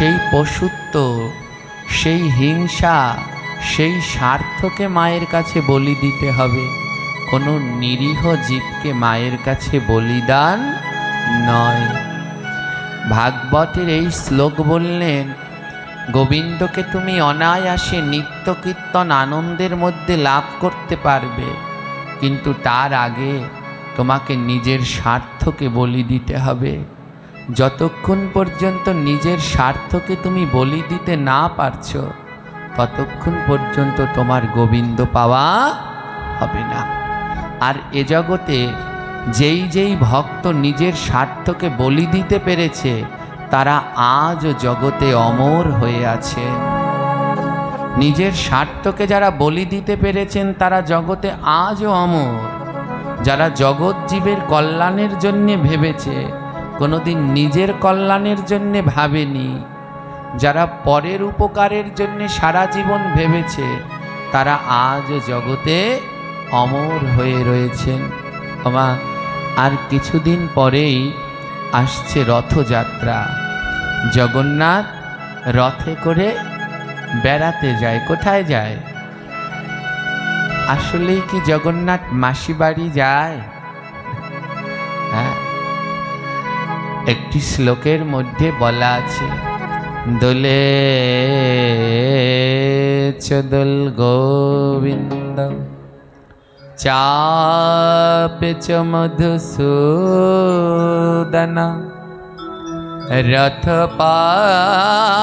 সেই পশুত্ব, সেই হিংসা, সেই স্বার্থকে মায়ের কাছে বলি দিতে হবে। কোনো নিরীহ জীবকে মায়ের কাছে বলিদান নয়। ভাগবতের এই শ্লোক বললেন, গোবিন্দকে তুমি অনায়াসে নিত্য কীর্তন আনন্দের মধ্যে লাভ করতে পারবে, কিন্তু তার আগে তোমাকে নিজের স্বার্থকে বলি দিতে হবে। যতক্ষণ পর্যন্ত নিজের স্বার্থকে তুমি বলি দিতে না পারছো, ততক্ষণ পর্যন্ত তোমার গোবিন্দ পাওয়া হবে না। আর এ জগতে যেই যেই ভক্ত নিজের স্বার্থকে বলি দিতে পেরেছে, তারা আজ জগতে অমর হয়ে আছেন। নিজের স্বার্থকে যারা বলি দিতে পেরেছেন, তারা জগতে আজও অমর। যারা জগৎ জীবের কল্যাণের জন্যে ভেবেছে, কোনোদিন নিজের কল্যাণের জন্যে ভাবেনি, যারা পরের উপকারের জন্যে সারা জীবন ভেবেছে, তারা আজ জগতে অমর হয়ে রয়েছেন। আমা আর কিছুদিন পরেই আসছে রথযাত্রা। জগন্নাথ রথে করে বেড়াতে যায়। কোথায় যায়? আসলেই কি জগন্নাথ মাসি বাড়ি যায়? হ্যাঁ, একটি শ্লোকের মধ্যে বলা আছে, দোলে চদল গোবিন্দ চাপে চ মধুসূদন রথ পার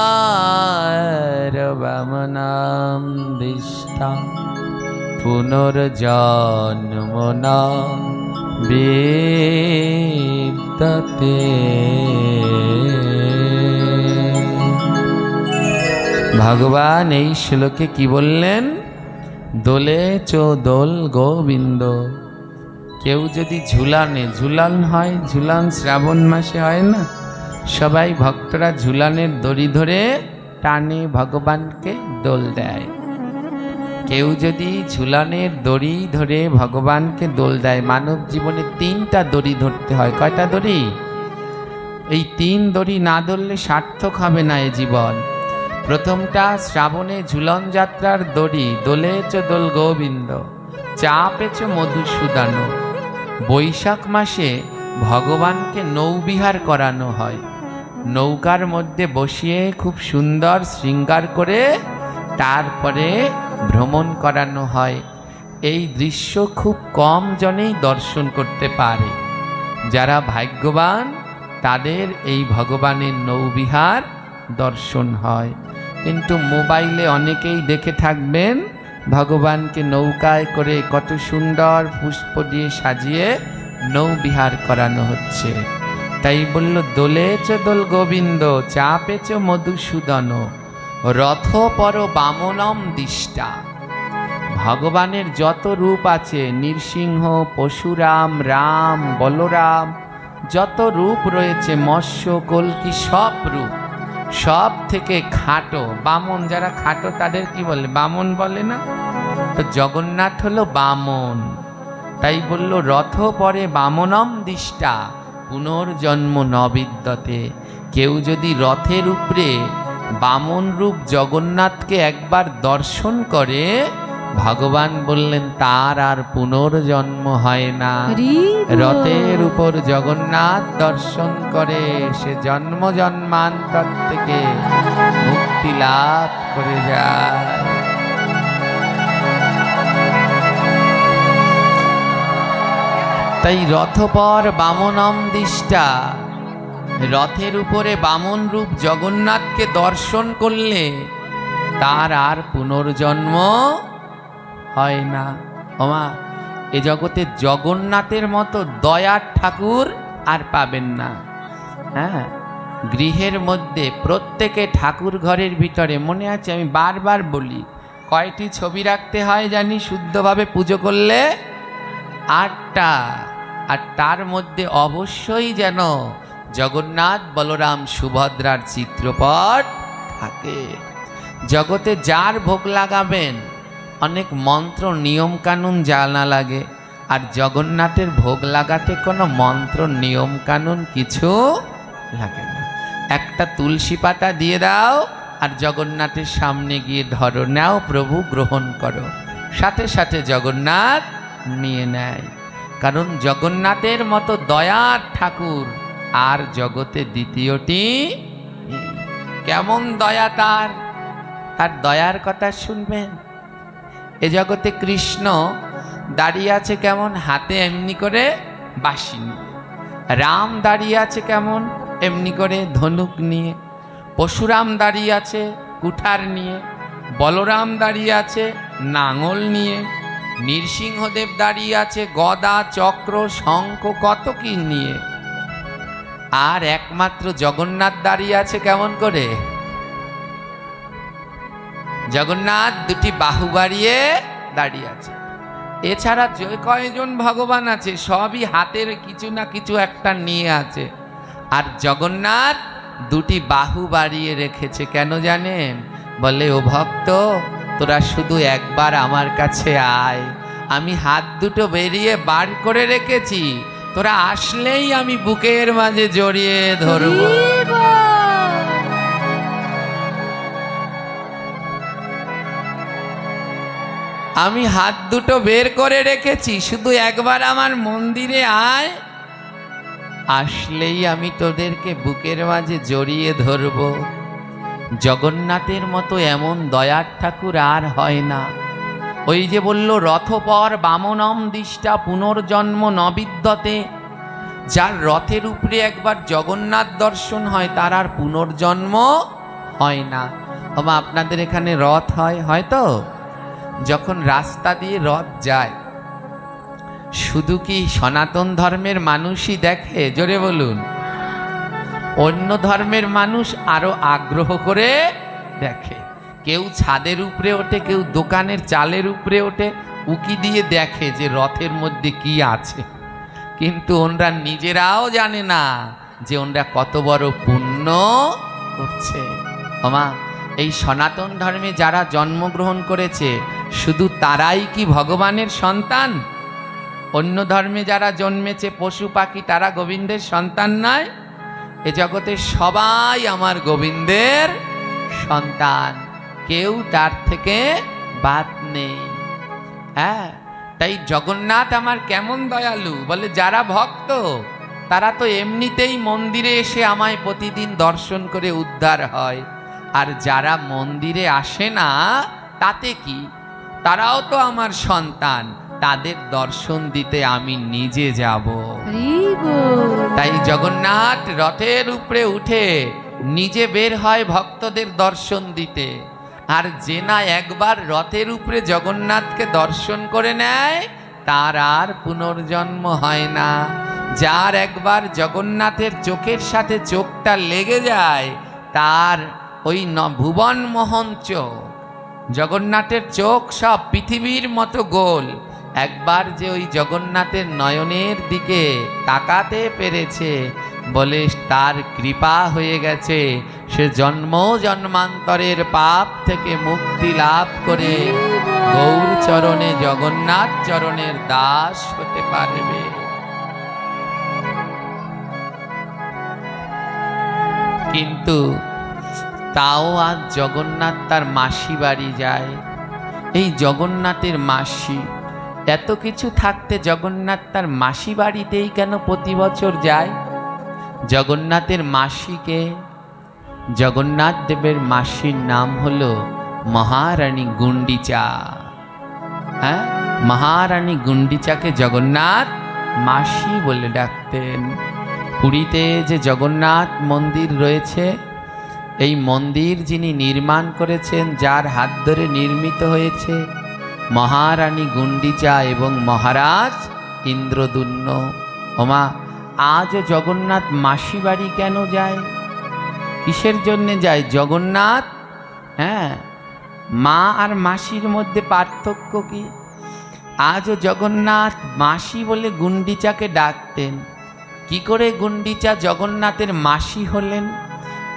বামনাম দিষ্টা পুনর্জন্ম না বিদ্যতে। ভগবান এই শ্লোকে কি বললেন? দোলে চো দোল গোবিন্দ। কেউ যদি ঝুলানে, ঝুলান হয়, ঝুলান শ্রাবণ মাসে হয় না, সবাই ভক্তরা ঝুলানের দড়ি ধরে টানে ভগবানকে দোল দেয়। কেউ যদি ঝুলানের দড়ি ধরে ভগবানকে দোল দেয়, মানব জীবনে 3টা দড়ি ধরতে হয়। কয়টা দড়ি? এই 3 দড়ি না ধরলে সার্থক হবে না এ জীবন। প্রথমটা শ্রাবণে ঝুলন যাত্রার দড়ি, দোলে চ দোল গোবিন্দ চাপে চ মধুসূদন। বৈশাখ মাসে ভগবানকে নৌবিহার করানো হয়। নৌকার মধ্যে বসিয়ে খুব সুন্দর শৃঙ্গার করে তারপরে ভ্রমণ করানো হয়। এই দৃশ্য খুব কম জনেই দর্শন করতে পারে। যারা ভাগ্যবান, তাদের এই ভগবানের নৌবিহার দর্শন হয়। কিন্তু মোবাইলে অনেকেই দেখে থাকবেন, ভগবানকে নৌকায় করে কত সুন্দর পুষ্প দিয়ে সাজিয়ে নৌবিহার করানো হচ্ছে। তাই বলল, দোলে চ দোল গোবিন্দ চাপে চ মধুসূদন রথ পর বামনম দিষ্টা। ভগবানের যত রূপ আছে, নৃসিংহ, পশুরাম, রাম, বলরাম, যত রূপ রয়েছে, মৎস্য, কল্কি, সব রূপ, সব থেকে খাটো বামন। যারা খাটো তাদের কি বলে? বামন বলে না? তো জগন্নাথ হলো বামন। তাই বলল, রথ পরে বামনম দিষ্টা পুনর্জন্ম নবিদ্যতে। কেউ যদি রথের উপরে বামন রূপ জগন্নাথকে একবার দর্শন করে, ভগবান বললেন তার আর পুনর্জন্ম হয় না। রথের উপর জগন্নাথ দর্শন করে সে জন্ম জন্মান্তর থেকে মুক্তি লাভ করে যায়। তাই রথপর বামনম দিষ্টা, রথের উপরে বামন রূপ জগন্নাথকে দর্শন করলে তার আর পুনর্জন্ম হয় না। ওমা, এ জগতে জগন্নাথের মতো দয়ার ঠাকুর আর পাবেন না। হ্যাঁ, গৃহের মধ্যে প্রত্যেকে ঠাকুর ঘরের ভিতরে, মনে আছে আমি বারবার বলি, কয়টি ছবি রাখতে হয় জানি শুদ্ধভাবে পুজো করলে? 8টা। আর তার মধ্যে অবশ্যই যেন জগন্নাথ, বলরাম, সুভদ্রার চিত্রপট থাকে। জগতে যার ভোগ লাগাবেন, অনেক মন্ত্র নিয়ম কানুন জানা লাগে, আর জগন্নাথের ভোগ লাগাতে কোনো মন্ত্র নিয়ম কানুন কিছু লাগে না। একটা তুলসী পাতা দিয়ে দাও আর জগন্নাথের সামনে গিয়ে ধরো, নাও প্রভু গ্রহণ করো। সাথে সাথে জগন্নাথ নিয়ে নেয়। কারণ জগন্নাথের মতো দয়ার ঠাকুর আর জগতে দ্বিতীয়টি। কেমন দয়া তার, তার দয়ার কথা শুনবেন। এ জগতে কৃষ্ণ দাঁড়িয়ে আছে কেমন, হাতে এমনি করে বাঁশি নিয়ে। রাম দাঁড়িয়ে আছে কেমন, এমনি করে ধনুক নিয়ে। পরশুরাম দাঁড়িয়ে আছে কুঠার নিয়ে। বলরাম দাঁড়িয়ে আছে নাঙল নিয়ে। নৃসিংহদেব দাঁড়িয়ে আছে গদা চক্র শঙ্খ কত কি নিয়ে। আর একমাত্র জগন্নাথ দাঁড়িয়ে আছে কেমন করে, জগন্নাথ দুটি বাহু বাড়িয়ে দাঁড়িয়ে আছে। এছাড়া যে কয়জন ভগবান আছে সবই হাতের কিছু না কিছু একটা নিয়ে আছে, আর জগন্নাথ দুটি বাহু বাড়িয়ে রেখেছে। কেন জানেন? বলে, ও ভক্ত, তোরা শুধু একবার আমার কাছে আয়, আমি হাত দুটো বেরিয়ে বার করে রেখেছি, তোরা আসলেই আমি বুকের মাঝে জড়িয়ে ধরব। আমি হাত দুটো বের করে রেখেছি, শুধু একবার আমার মন্দিরে আয়, আসলেই আমি তোদেরকে বুকের মাঝে জড়িয়ে ধরব। জগন্নাথের মতো এমন দয়ার ঠাকুর আর হয় না। ওই যে বলল, রথপর বামনম দিষ্টা পুনর্জন্ম নবিদ্যতে। যার রথের উপরে একবার জগন্নাথ দর্শন হয় তার আর পুনর্জন্ম হয় না। বাবা, আপনাদের এখানে রথ হয় হয়তো? যখন রাস্তা দিয়ে রথ যায়, শুধু কি সনাতন ধর্মের মানুষই দেখে? জোরে বলুন। অন্য ধর্মের মানুষ আরো আগ্রহ করে দেখে। কেউ ছাদের উপরে ওঠে, কেউ দোকানের চালের উপরে ওঠে, উকি দিয়ে দেখে যে রথের মধ্যে কি আছে। কিন্তু ওনরা নিজেরাও জানে না যে ওনরা কত বড় পুণ্য করছে। ওমা, এই সনাতন ধর্মে যারা জন্মগ্রহণ করেছে শুধু তারাই কি ভগবানের সন্তান? অন্য ধর্মে যারা জন্মেছে পশু পাখি, তারা গোবিন্দের সন্তান নয়? এ জগতে সবাই আমার গোবিন্দের সন্তান, কেউ তার থেকে বাদ নেই। হ্যাঁ, তাই জগন্নাথ আমার কেমন দয়ালু। বলে, যারা ভক্ত তারা তো এমনিতেই মন্দিরে এসে আমায় প্রতিদিন দর্শন করে উদ্ধার হয়, আর যারা মন্দিরে আসে না তাতে কি, তারাও তো আমার সন্তান, তাদের দর্শন দিতে আমি নিজে যাব। তাই জগন্নাথ রথের উপরে উঠে নিজে বের হয় ভক্তদের দর্শন দিতে। আর যে না একবার রথের উপরে জগন্নাথকে দর্শন করে নেয় তার আর পুনর্জন্ম হয় না। যার একবার জগন্নাথের চোখের সাথে চোখটা লেগে যায় তার ওই ভুবন মোহন চোখ, জগন্নাথের চোখ সব পৃথিবীর মতো গোল। একবার যে ওই জগন্নাথের নয়নের দিকে তাকাতে পেরেছে বলে তার কৃপা হয়ে গেছে, সে জন্ম জন্মান্তরের পাপ থেকে মুক্তি লাভ করে গৌর চরণে জগন্নাথ চরণের দাস হতে পারবে। কিন্তু তাও আজ জগন্নাথ তার মাসি বাড়ি যায়। এই জগন্নাথের মাসি, এত কিছু থাকতে জগন্নাথ তার মাসি বাড়িতেই কেন প্রতি বছর যায়? জগন্নাথের মাসিকে, জগন্নাথ দেবের মাসির নাম হলো মহারানী গুন্ডিচা। হ্যাঁ, মহারানী গুন্ডিচাকে জগন্নাথ মাসি বলে ডাকতেন। পুরীতে যে জগন্নাথ মন্দির রয়েছে, এই মন্দির যিনি নির্মাণ করেছেন, যার হাত ধরে নির্মিত হয়েছে, মহারানী গুন্ডিচা এবং মহারাজ ইন্দ্রদুম্ন। ওমা, আজও জগন্নাথ মাসি বাড়ি কেন যায়? কিসের জন্যে যায় জগন্নাথ? হ্যাঁ, মা আর মাসির মধ্যে পার্থক্য কি? আজও জগন্নাথ মাসি বলে গুন্ডিচাকে ডাকতেন। কি করে গুন্ডিচা জগন্নাথের মাসি হলেন?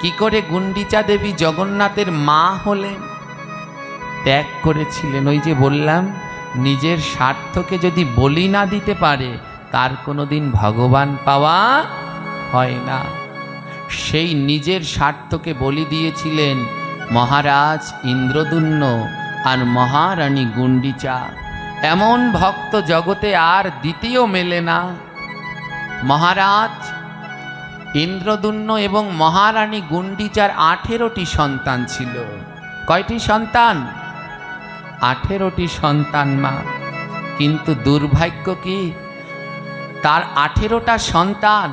কি করে গুন্ডিচা দেবী জগন্নাথের মা হলেন? ত্যাগ করেছিলেন। ওই যে বললাম, নিজের স্বার্থকে যদি বলি না দিতে পারে তার কোনোদিন ভগবান পাওয়া হয় না। সেই নিজের স্বার্থকে বলি দিয়েছিলেন মহারাজ ইন্দ্রদুম্ন আর মহারানী গুন্ডিচা। এমন ভক্ত জগতে আর দ্বিতীয় মেলে না। মহারাজ ইন্দ্রদুম্ন এবং মহারানী গুন্ডিচার 18টি সন্তান ছিল। কয়টি সন্তান? 18টি সন্তান মা। কিন্তু দুর্ভাগ্য কি, তার 18টা সন্তান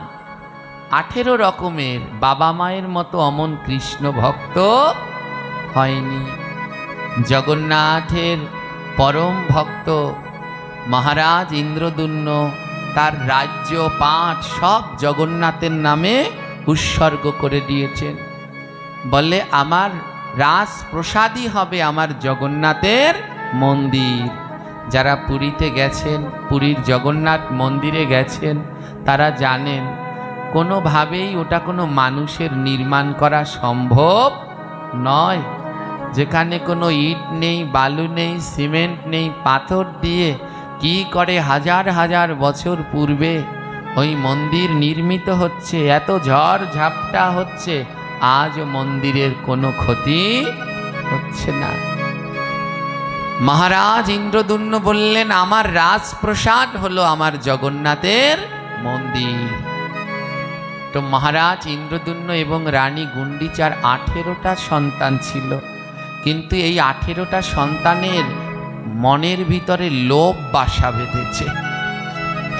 18 রকমের বাবা মায়ের মতো অমন কৃষ্ণ ভক্ত হয়নি। জগন্নাথের পরম ভক্ত মহারাজ ইন্দ্রদুম্ন তার রাজ্য পাঠ সব জগন্নাথের নামে উৎসর্গ করে দিয়েছেন। বলে আমার রাজপ্রসাদই হবে আমার জগন্নাথের মন্দির। যারা পুরীতে গেছেন, পুরীর জগন্নাথ মন্দিরে গেছেন, তারা জানেন কোনোভাবেই ওটা কোনো মানুষের নির্মাণ করা সম্ভব নয়। যেখানে কোনো ইট নেই, বালু নেই, সিমেন্ট নেই, পাথর দিয়ে কি করে হাজার হাজার বছর পূর্বে ওই মন্দির নির্মিত হচ্ছে, এত ঝড় ঝাপটা হচ্ছে, আজও মন্দিরের কোনো ক্ষতি হচ্ছে না। মহারাজ ইন্দ্রদুম্ন বললেন আমার রাজপ্রসাদ হলো আমার জগন্নাথের মন্দির। তো মহারাজ ইন্দ্রদুম্ন এবং রানী গুন্ডিচার 18টা সন্তান ছিল। কিন্তু এই 18টা সন্তানের মনের ভিতরে লোভ বাসা বেঁধেছে।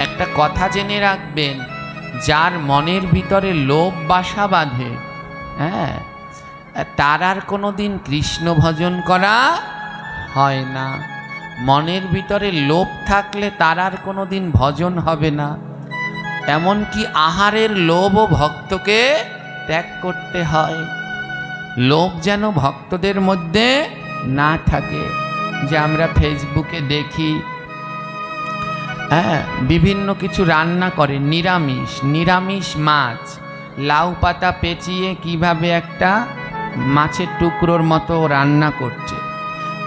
একটা কথা জেনে রাখবেন, যার মনের ভিতরে লোভ বাসা বাঁধে, হ্যাঁ, তার আর কোনোদিন কৃষ্ণ ভজন করা হয় না। মনের ভিতরে লোভ থাকলে তার আর কোনোদিন ভজন হবে না। এমনকি আহারের লোভও ভক্তকে ত্যাগ করতে হয়। লোভ যেন ভক্তদের মধ্যে না থাকে। যে আমরা ফেসবুকে দেখি, হ্যাঁ, বিভিন্ন কিছু রান্না করে, নিরামিষ মাছ, লাউ পাতা পেঁচিয়ে কিভাবে একটা মাছের টুকরোর মতো রান্না করছে,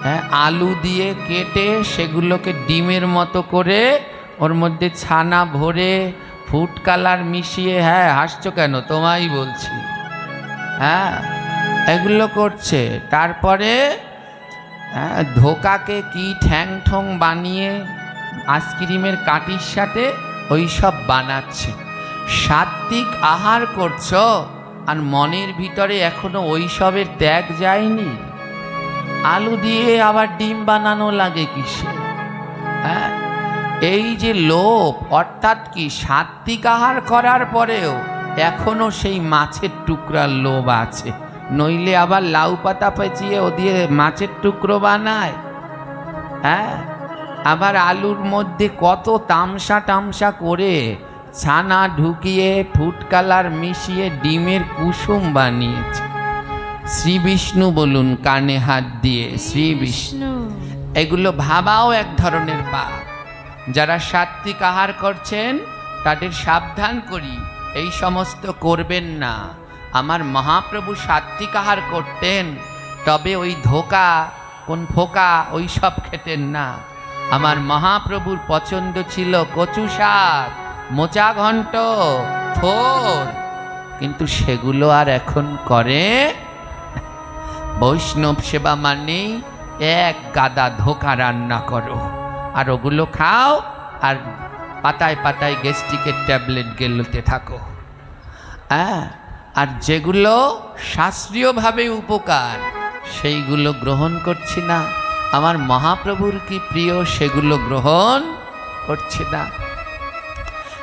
হ্যাঁ, আলু দিয়ে কেটে সেগুলোকে ডিমের মতো করে ওর মধ্যে ছানা ভরে ফুড কালার মিশিয়ে, হ্যাঁ হাসছো কেন, তোমায় বলছি, হ্যাঁ এগুলো করছে। তারপরে ধোকাকে কি ঠ্যাং ঠং বানিয়ে আইসক্রিমের কাঠির সাথে ওই সব বানাচ্ছে। সাত্বিক আহার করছো আর মনের ভিতরে এখনো ওই সবের ত্যাগ যায়নি। আলু দিয়ে আবার ডিম বানানো লাগে কিসে? হ্যাঁ, এই যে লোভ, অর্থাৎ কি সাত্বিক আহার করার পরেও এখনো সেই মাছের টুকরার লোভ আছে। নইলে আবার লাউ পাতা পেঁচিয়ে ও দিয়ে মাছের টুকরো বানায়, হ্যাঁ, আবার আলুর মধ্যে কত তামসা করে ছানা ঢুকিয়ে ফুড কালার মিশিয়ে ডিমের কুসুম বানিয়েছে। শ্রী বিষ্ণু বলুন কানে হাত দিয়ে, শ্রী বিষ্ণু। এগুলো ভাবাও এক ধরনের পাপ। যারা সাত্বিক আহার করছেন তাদের সাবধান করি, এই সমস্ত করবেন না। আমার মহাপ্রভু সাত্বিক আহার করতেন, তবে ওই ধোকা কোন ফোকা ওই সব খেতেন না। আমার মহাপ্রভুর পছন্দ ছিল কচু শাক, মোচা ঘন্ট, থোর, কিন্তু সেগুলো আর এখন করে। বৈষ্ণব সেবা মানেই এক গাদা ধোকা রান্না করো আর ওগুলো খাও আর পাতায় পাতায় গ্যাস্ট্রিকের ট্যাবলেট গেলতে থাকো। হ্যাঁ, আর যেগুলো শাস্ত্রীয়ভাবে উপকার সেইগুলো গ্রহণ করছি না। আমার মহাপ্রভুর কি প্রিয় সেগুলো গ্রহণ করছি না।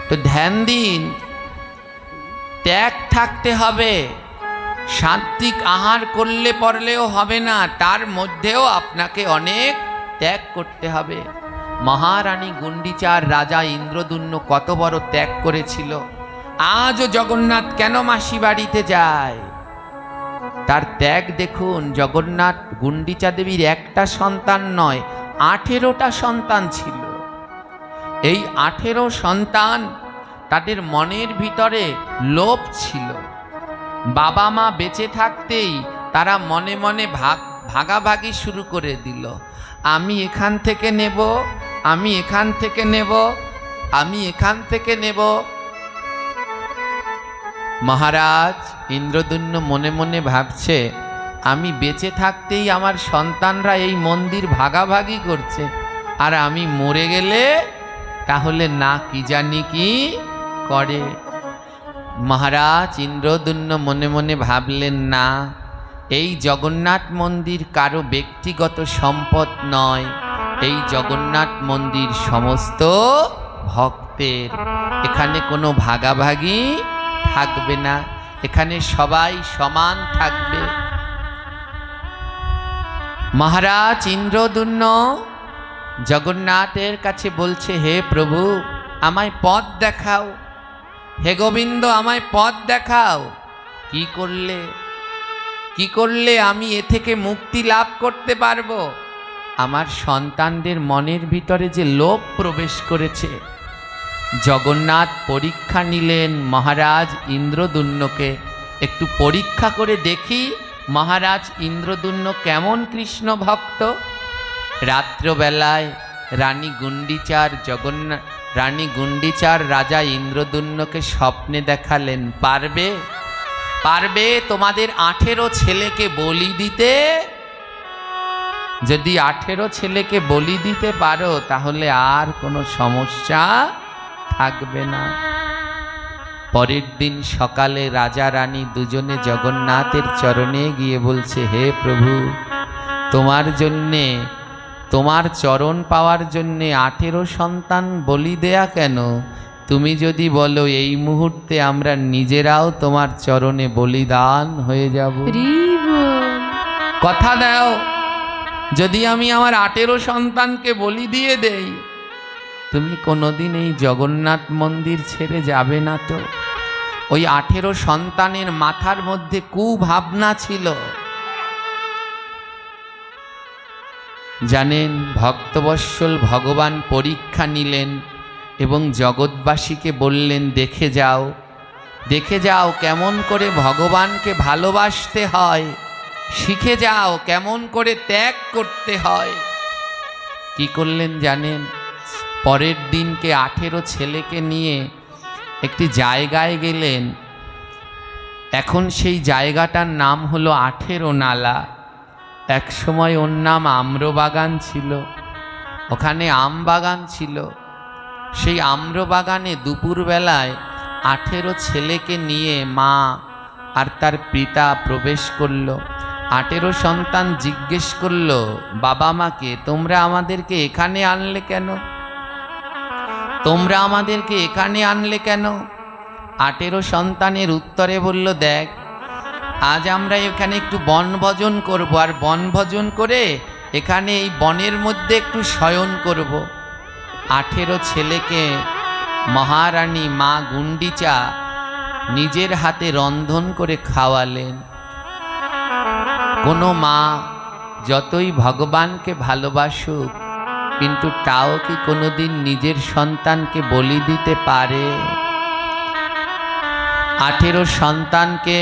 তো ধ্যান দিন, ত্যাগ থাকতে হবে। সাত্বিক আহার করলে পরলেও হবে না, তার মধ্যেও আপনাকে অনেক ত্যাগ করতে হবে। মহারানী গুন্ডিচার রাজা ইন্দ্রদুম্ন কত বড় ত্যাগ করেছিল। আজও জগন্নাথ কেন মাসি বাড়িতে যায়, তার ত্যাগ দেখুন। জগন্নাথ গুন্ডিচা দেবীর একটা সন্তান নয়, 18টা সন্তান ছিল। এই 18 সন্তান, তাদের মনের ভিতরে লোভ ছিল। বাবা মা বেঁচে থাকতেই তারা মনে মনে ভাগাভাগি শুরু করে দিল। আমি এখান থেকে নেব, আমি এখান থেকে নেব, আমি এখান থেকে নেব। মহারাজ ইন্দ্রদুম্ন মনে মনে ভাবছে, আমি বেঁচে থাকতেই আমার সন্তানরা এই মন্দির ভাগাভাগি করছে, আর আমি মরে গেলে তাহলে না কি জানি কি করে। মহারাজ ইন্দ্রদুম্ন মনে মনে ভাবলেন, না, এই জগন্নাথ মন্দির কারো ব্যক্তিগত সম্পদ নয়, এই জগন্নাথ মন্দির সমস্ত ভক্তের। এখানে কোনো ভাগাভাগি থাকবে না, এখানে সবাই সমান থাকবে। মহারাজ ইন্দ্রদুম্ন জগন্নাথের কাছে বলছে, হে প্রভু, আমায় পথ দেখাও, হে গোবিন্দ আমায় পথ দেখাও। কি করলে আমি এ থেকে মুক্তি লাভ করতে পারবো? আমার সন্তানদের মনের ভিতরে যে লোভ প্রবেশ করেছে। জগন্নাথ পরীক্ষা নিলেন মহারাজ ইন্দ্রদুম্নকে, একটু পরীক্ষা করে দেখি মহারাজ ইন্দ্রদুম্ন কেমন কৃষ্ণ ভক্ত। রাত্রবেলায় রানী গুন্ডিচার রাজা ইন্দ্রদুম্নকে স্বপ্নে দেখালেন, পারবে তোমাদের 18 ছেলেকে বলি দিতে? যদি 18 ছেলেকে বলি দিতে পারো তাহলে আর কোনো সমস্যা থাকবে না। পরের দিন সকালে রাজা রানী দুজনে জগন্নাথের চরণে গিয়ে বলছে, হে প্রভু, তোমার জন্যে, তোমার চরণ পাওয়ার জন্যে 18 সন্তান বলি দেয়া কেন? তুমি যদি বলো এই মুহূর্তে আমরা নিজেরাও তোমার চরণে বলিদান হয়ে যাব। কথা দাও, যদি আমি আমার 18 সন্তানকে বলি দিয়ে দেই, তুমি কোনোদিন এই জগন্নাথ মন্দির ছেড়ে যাবে না তো? ওই 18 সন্তানের মাথার মধ্যে কুভাবনা ছিল। জানেন, ভক্তবৎসল ভগবান পরীক্ষা নিলেন এবং জগৎবাসীকে বললেন, দেখে যাও কেমন করে ভগবানকে ভালোবাসতে হয়, শিখে যাও কেমন করে ত্যাগ করতে হয়। কি করলেন জানেন? পরের দিনকে 18 ছেলেকে নিয়ে একটি জায়গায় গেলেন। এখন সেই জায়গাটার নাম হলো 18 নালা। এক সময় ওর নাম আম্রবাগান ছিল, ওখানে আম বাগান ছিল। সেই আম্রবাগানে দুপুরবেলায় 18 ছেলেকে নিয়ে মা আর তার পিতা প্রবেশ করলো। 18 সন্তান জিজ্ঞেস করলো বাবা মাকে, তোমরা আমাদেরকে এখানে আনলে কেন? তোমরা আমাদেরকে এখানে আনলে কেন? 18 সন্তানের উত্তরে বলল, দেখ, আজ আমরা এখানে একটু বনভোজন করব, আর বনভোজন করে এখানে এই বনের মধ্যে একটু শয়ন করব। 18 ছেলেকে মহারানী মা গুন্ডিচা নিজের হাতে রন্ধন করে খাওয়ালেন। কোনো মা যতই ভগবানকে ভালোবাসুক, কিন্তু তাও কি কোনোদিন নিজের সন্তানকে বলি দিতে পারে? 18 সন্তানকে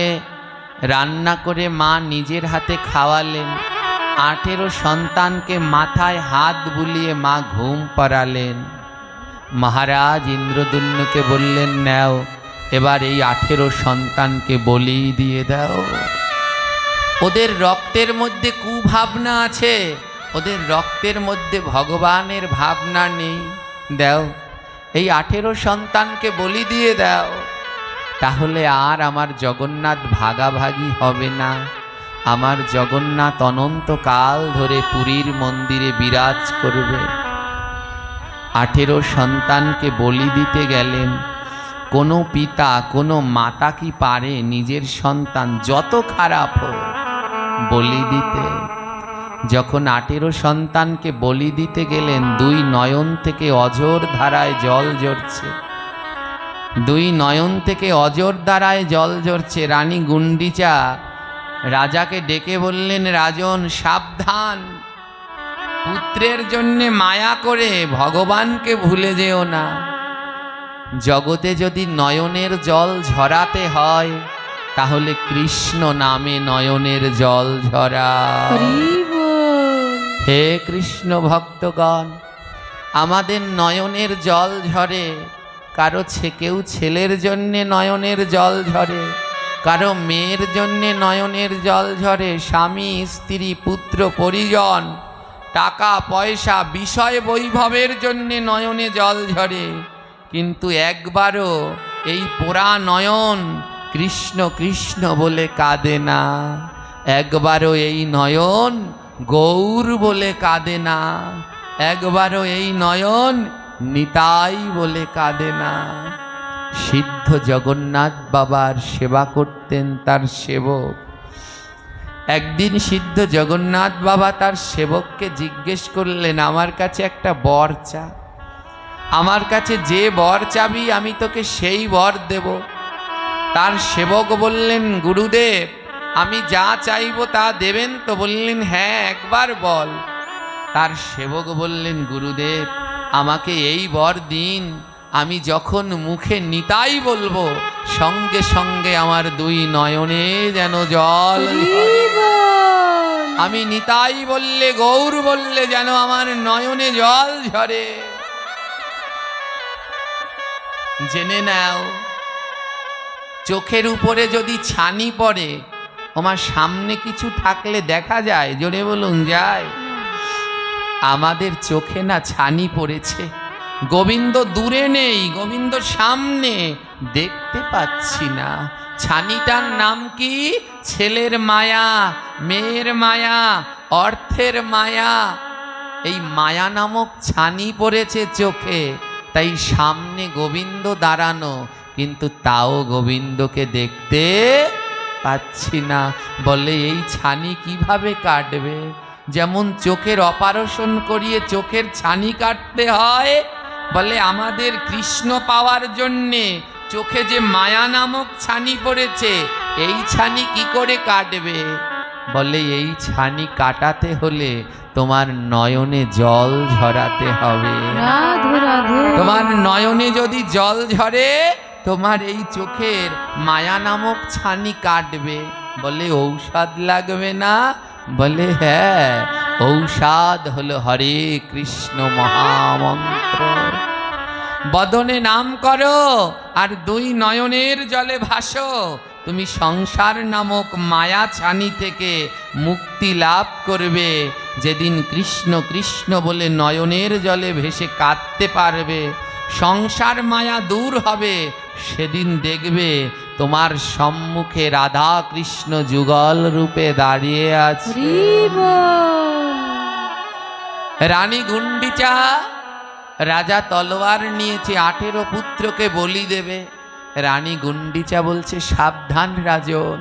রান্না করে মা নিজের হাতে খাওয়ালেন। 18 সন্তানকে মাথায় হাত বুলিয়ে মা ঘুম পাড়ালেন। মহারাজ ইন্দ্রদুম্নকে বললেন, নাও এবার এই 18 সন্তানকে বলি দিয়ে দাও। ওদের রক্তের মধ্যে কুভাবনা আছে, ওদের রক্তের মধ্যে ভগবানের ভাবনা নেই। দাও, এই 18 সন্তানকে বলি দিয়ে দাও, তাহলে আর আমার জগন্নাথ ভাগাভাগি হবে না। আমার জগন্নাথ অনন্তকাল ধরে পুরীর মন্দিরে বিরাজ করবে। 18 সন্তানকে বলি দিতে গেলেন। কোনো পিতা, কোনো মাতা কি পারে নিজের সন্তান যত খারাপ হোক বলি দিতে? যখন 18 সন্তানকে বলি দিতে গেলেন, 2 নয়ন থেকে অঝোর ধারায় জল ঝরছে। 2 নয়ন থেকে অঝোর ধারায় জল ঝরছে। রানী গুন্ডিচা রাজাকে ডেকে বললেন, রাজন সাবধান, পুত্রের জন্যে মায়া করে ভগবানকে ভুলে যেও না। জগতে যদি নয়নের জল ঝরাতে হয়, তাহলে কৃষ্ণ নামে নয়নের জল ঝরা। হে কৃষ্ণ ভক্তগণ, আমাদের নয়নের জল ঝরে, কেউ ছেলের জন্যে নয়নের জল ঝরে, কারো মেয়ের জন্যে নয়নের জল ঝরে, স্বামী স্ত্রী পুত্র পরিজন টাকা পয়সা বিষয় বৈভবের জন্যে নয়নে জল ঝরে, কিন্তু একবারও এই পোড়া নয়ন কৃষ্ণ কৃষ্ণ বলে কাঁদে না। একবারও এই নয়ন গৌর বলে কাঁদে না। একবারও এই নয়ন নিতাই বলে কাঁদে না। সিদ্ধ জগন্নাথ বাবার সেবা করতেন তার সেবক। একদিন সিদ্ধ জগন্নাথ বাবা তার সেবককে জিজ্ঞেস করলেন, আমার কাছে একটা বর চা, আমার কাছে যে বর চাবি আমি তোকে সেই বর দেব। তার সেবক বললেন, গুরুদেব আমি যা চাইব তা দেবেন তো? বললেন, হ্যাঁ একবার বল। তার সেবক বললেন, গুরুদেব আমাকে এই বর দিন, আমি যখন মুখে নিতাই বলবো সঙ্গে সঙ্গে আমার দুই নয়নে যেন জল, আমি নিতাই বললে গৌর বললে যেন আমার নয়নে জল ঝরে। জেনে নাও, চোখের উপরে যদি ছানি পড়ে, আমার সামনে কিছু থাকলে দেখা যায়? জোরে বলুন, যায়? আমাদের চোখে না ছানি পড়েছে, গোবিন্দ দূরে নেই, গোবিন্দ সামনে, দেখতে পাচ্ছি না। ছানিটার নাম কি? ছেলের মায়া, মেয়ের মায়া, অর্থের মায়া। এই মায়া নামক ছানি পড়েছে চোখে, তাই সামনে গোবিন্দ দাঁড়ানো, কিন্তু তাও গোবিন্দকে দেখতে পাচ্ছি না। বলে এই ছানি কিভাবে কাটবে? যেমন চোখের অপারেশন করিয়ে চোখের ছানি কাটতে হয়, বলে আমাদের কৃষ্ণ পাওয়ার জন্যে চোখে যে মায়া নামক ছানি পড়েছে, এই ছানি কি করে কাটবে? বলে এই ছানি কাটাতে হলে তোমার নয়নে জল ঝরাতে হবে। তোমার নয়নে যদি জল ঝরে, তোমার এই চোখের মায়া নামক ছানি কাটবে। বলে ঔষধ লাগবে না? বলে হ্যাঁ, ঔষধ হলো হরে কৃষ্ণ মহামন্ত্র। বদনে নাম করো আর দুই নয়নের জলে ভাসো, তুমি সংসার নামক মায়া ছানি থেকে মুক্তি লাভ করবে। যেদিন কৃষ্ণ কৃষ্ণ বলে নয়নের জলে ভেসে কাঁদতে পারবে, সংসার মায়া দূর হবে, সেদিন দেখবে তোমার সম্মুখে রাধা কৃষ্ণ যুগল রূপে দাঁড়িয়ে আছে। রানী গুন্ডিচা, রাজা তলোয়ার নিয়েছে, 18 পুত্রকে বলি দেবে। রানী গুন্ডিচা বলছে, সাবধান রাজন,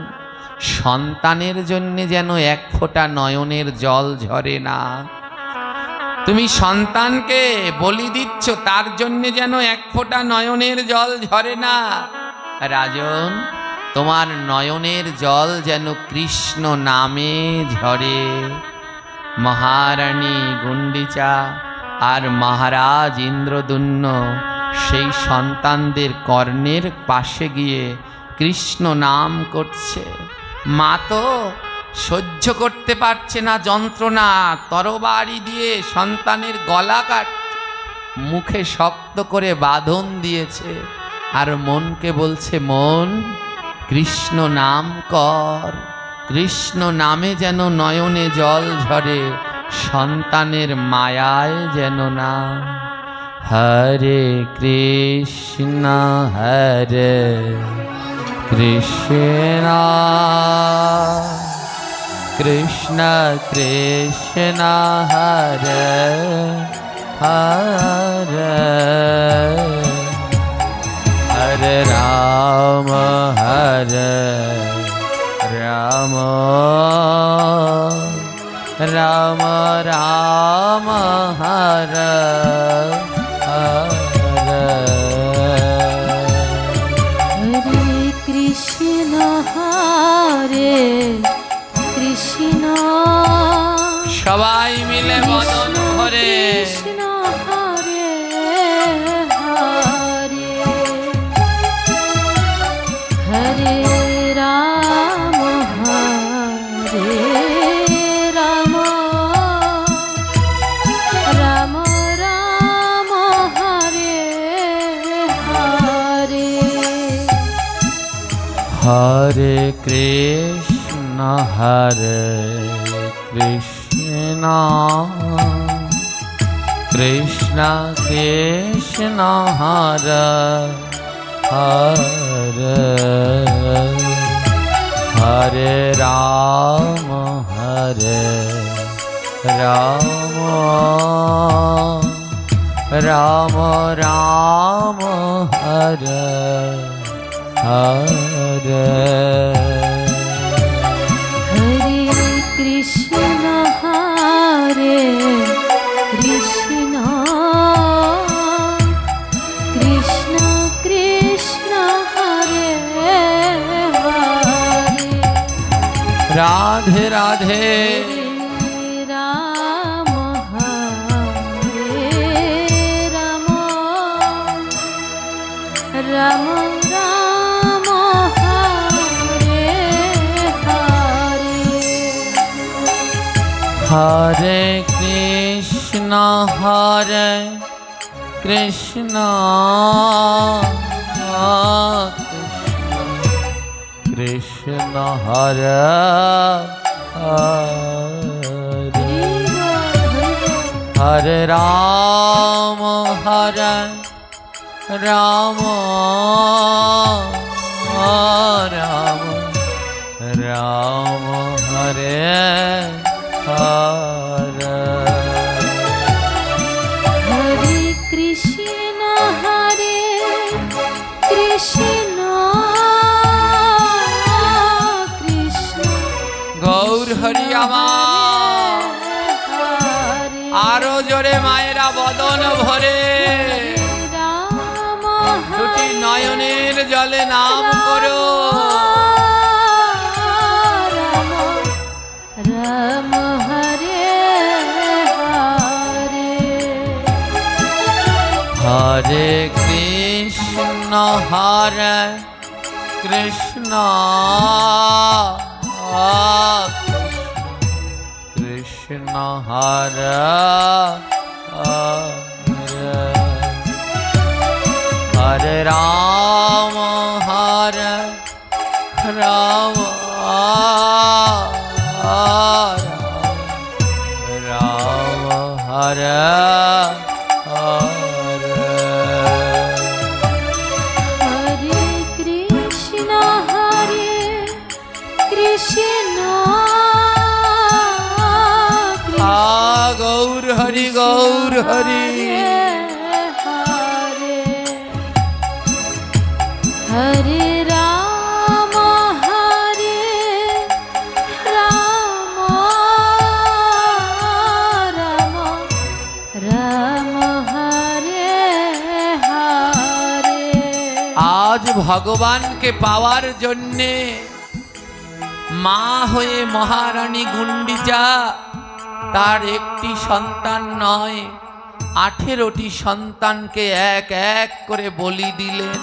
সন্তানের জন্য যেন এক ফোঁটা নয়নের জল ঝরে না। তুমি সন্তানকে বলি দিচ্ছ, তার জন্য যেন এক ফোঁটা নয়নের জল ঝরে না। রাজন, তোমার নয়নের জল যেন কৃষ্ণ নামে ঝরে। মহারানী গুন্ডিচা আর মহারাজ ইন্দ্রদুম্ন সেই সন্তানদের কর্ণের পাশে গিয়ে কৃষ্ণ নাম করছে। মা তো সহ্য করতে পারছে না যন্ত্রণা, তরবারি দিয়ে সন্তানের গলা কাটছে, মুখে শক্ত করে বাঁধন দিয়েছে, আর মনকে বলছে, মন কৃষ্ণ নাম কর, কৃষ্ণ নামে যেন নয়নে জল ঝরে, সন্তানের মায়ায় যেন না। হরে কৃষ্ণ হরে কৃষ্ণ কৃষ্ণ কৃষ্ণ হরে হরে, হরে রাম হরে রাম রাম রাম হরে হরে। হরে কৃষ্ণ হরে কৃষ্ণ, সবাই মিলে বদন করে কৃষ্ণ হরে হরে, হরে রাম হরে রাম, রাম রাম হরে হরে। হরে কৃষ্ণ কৃষ্ণ কৃষ্ণ হরে হরে হরে রাম রাম রাম হরে হরে হরে কৃষ্ণ কৃষ্ণ কৃষ্ণ হরে হরে রাধে রাধে রাম হরে রাম রাম রাম হরে হরে হরে কৃষ্ণ কৃষ্ণ কৃষ্ণ হরে হরে হরে রাম রাম রাম রাম হরে হরে হরে কৃষ্ণ কৃষ্ণ গৌর হরি আমার হরে আরো জোরে মায়েরা বদন ভরে রাম দুটি নয়নের জলে নাম করো রাম রাম হরে হরে হরে কৃষ্ণ কৃষ্ণ কৃষ্ণ হরে হরে হরে রাম রাম রাম হরে হরে হরে কৃষ্ণ কৃষ্ণ গৌর হরি গৌর হরি হরে হরে রাম রাম রাম হরে হরে আজ ভগবানকে পাওয়ার জন্যে মা হয়ে মহারানী গুন্ডিচা তার একটি সন্তান নয় 18টি সন্তানকে এক এক করে বলি দিলেন।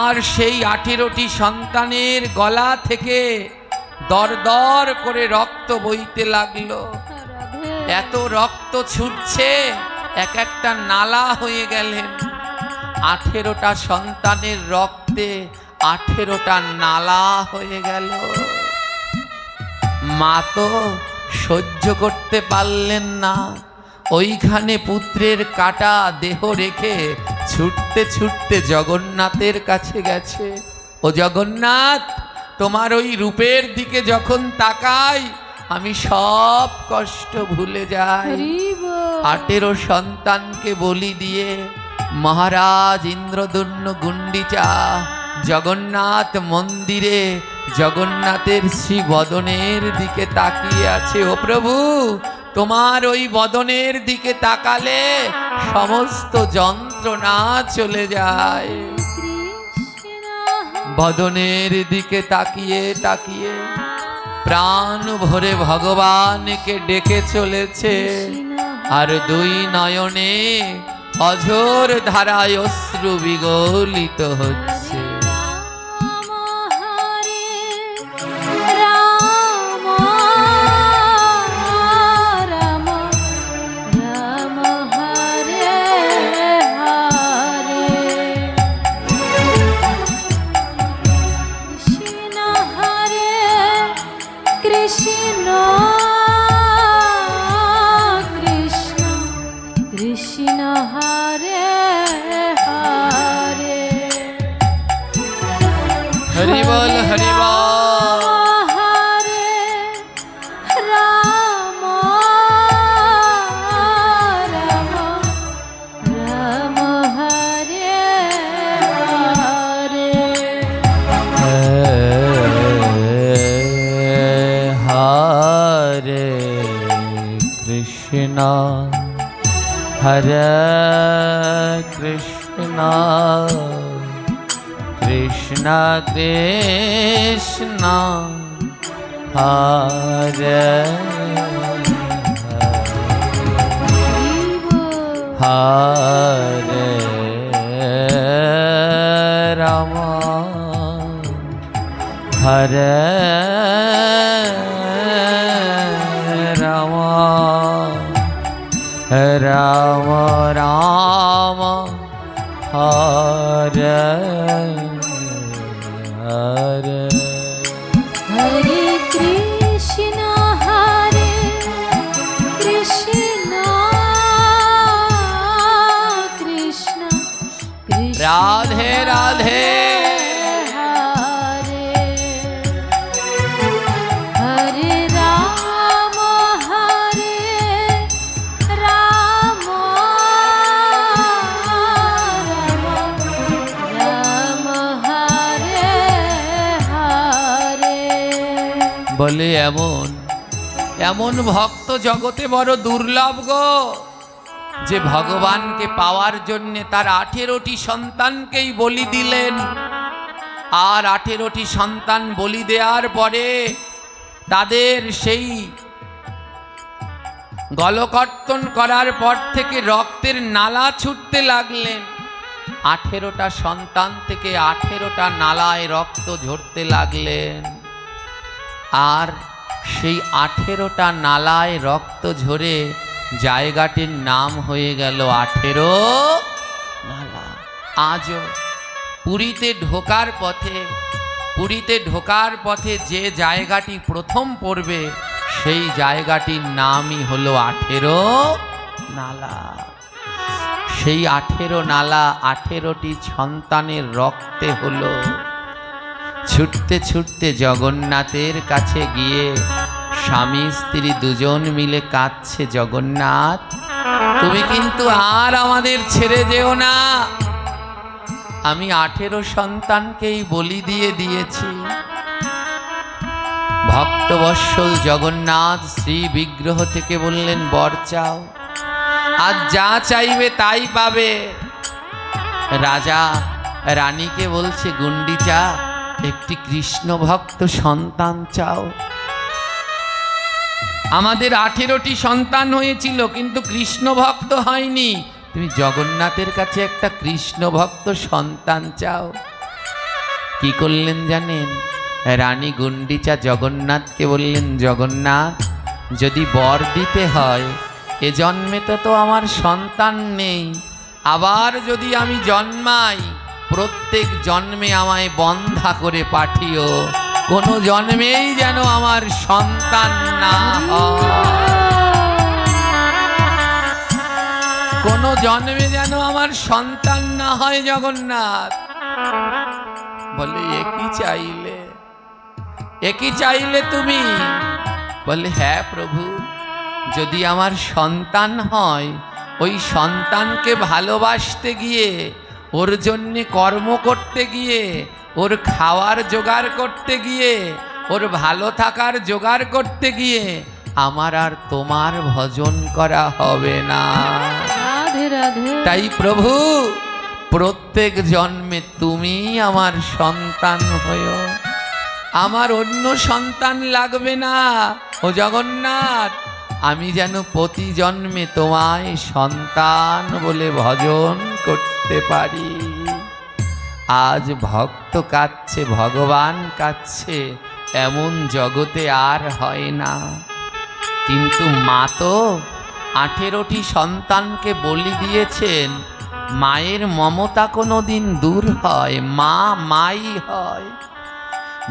আর সেই 18টি সন্তানের গলা থেকে দর দর করে রক্ত বইতে লাগলো। এত রক্ত ছুটছে এক একটা নালা হয়ে গেলেন। 18টা সন্তানের রক্তে 18টা নালা হয়ে গেল। মা তো সহ্য করতে পারলেন না, ওইখানে পুত্রের কাটা দেহ রেখে ছুটতে ছুটতে জগন্নাথের কাছে গেছে। ও জগন্নাথ, তোমার ওই রূপের দিকে যখন তাকাই আমি সব কষ্ট ভুলে যাই। 18 সন্তানকে বলি দিয়ে মহারাজ ইন্দ্রদুম্ন গুন্ডিচা জগন্নাথ মন্দিরে জগন্নাথের শ্রী বদনের দিকে তাকিয়ে আছে। ও প্রভু, তোমার ওই বদনের দিকে তাকালে সমস্ত যন্ত্রণা চলে যায়। বদনের দিকে তাকিয়ে তাকিয়ে প্রাণ ভরে ভগবানকে ডেকে চলেছে। আর 2 নয়নে অঝোর ধারায় অশ্রু বিগলিত হচ্ছে। কৃষ্ণ কৃষ্ণ কৃষ্ণ হরে হরে হরি বল হরি বল। হরে রাম রাম রাম হরে হরে হরে কৃষ্ণ হরে কৃষ্ণ কৃষ্ণ কৃষ্ণ হরে হরে রাম হরে রাম রাম রাম হরে হরে হরে কৃষ্ণ কৃষ্ণ কৃষ্ণ রাধে রাধে হরে হরে রাম রাম রাম হরে হরে বলে এমন এমন ভক্ত জগতে বড় দুর্লভ গো, যে ভগবানকে পাওয়ার জন্যে তার 18টি সন্তানকেই বলি দিলেন। আর 18টি সন্তান বলি দেওয়ার পরে তাদের সেই গলকর্তন করার পর থেকে রক্তের নালা ছুটতে লাগলেন। 18টা সন্তান থেকে 18টা নালায় রক্ত ঝরতে লাগলেন। আর সেই 18টা নালায় রক্ত ঝরে জায়গাটির নাম হয়ে গেল 18 নালা। আজও পুরীতে ঢোকার পথে যে জায়গাটি প্রথম পড়বে সেই জায়গাটির নামই হলো 18 নালা। সেই 18 নালা 18টি সন্তানের রক্তে হলো। ছুটতে ছুটতে জগন্নাথের কাছে গিয়ে স্বামী স্ত্রী দুজন মিলে কাঁদছে, জগন্নাথ তুমি কিন্তু আর আমাদের ছেড়ে যেও না। আমি 18 সন্তানকেই বলি দিয়ে দিয়েছি। ভক্তবৎসল জগন্নাথ শ্রী বিগ্রহ থেকে বললেন, বর চাও, আজ যা চাইবে তাই পাবে। রাজা রানীকে বলছে, গুন্ডিচা একটি কৃষ্ণ ভক্ত সন্তান চাও। আমাদের 18টি সন্তান হয়েছিল, কিন্তু কৃষ্ণ ভক্ত হয়নি। তুমি জগন্নাথের কাছে একটা কৃষ্ণ ভক্ত সন্তান চাও। কি করলেন জানেন? রানী গুন্ডিচা জগন্নাথকে বললেন, জগন্নাথ যদি বর দিতে হয়, এ জন্মে তো আমার সন্তান নেই, আবার যদি আমি জন্মাই প্রত্যেক জন্মে আমায় বন্ধা করে পাঠিও, কোনো জন্মেই যেন আমার সন্তান না হয়, কোনো জন্মে যেন আমার সন্তান না হয়। জগন্নাথ বলে, একই চাইলে তুমি? বলে, হ্যাঁ প্রভু, যদি আমার সন্তান হয়, ওই সন্তানকে ভালোবাসতে গিয়ে, ওর জন্যে কর্ম করতে গিয়ে, ওর খাওয়ার জোগাড় করতে গিয়ে, ওর ভালো থাকার জোগাড় করতে গিয়ে আমার আর তোমার ভজন করা হবে না। রাধে রাধে। তাই প্রভু, প্রত্যেক জন্মে তুমি আমার সন্তান হয়ো, আমার অন্য সন্তান লাগবে না। ও জগন্নাথ, আমি যেন প্রতি জন্মে তোমায় সন্তান বলে ভজন করতে পারি। আজ ভক্ত কাঁদছে, ভগবান কাঁদছে, এমন জগতে আর হয় না। কিন্তু মা তো 18টি সন্তানকে বলি দিয়েছেন। মায়ের মমতা কোনো দিন দূর হয়? মা মাই হয়।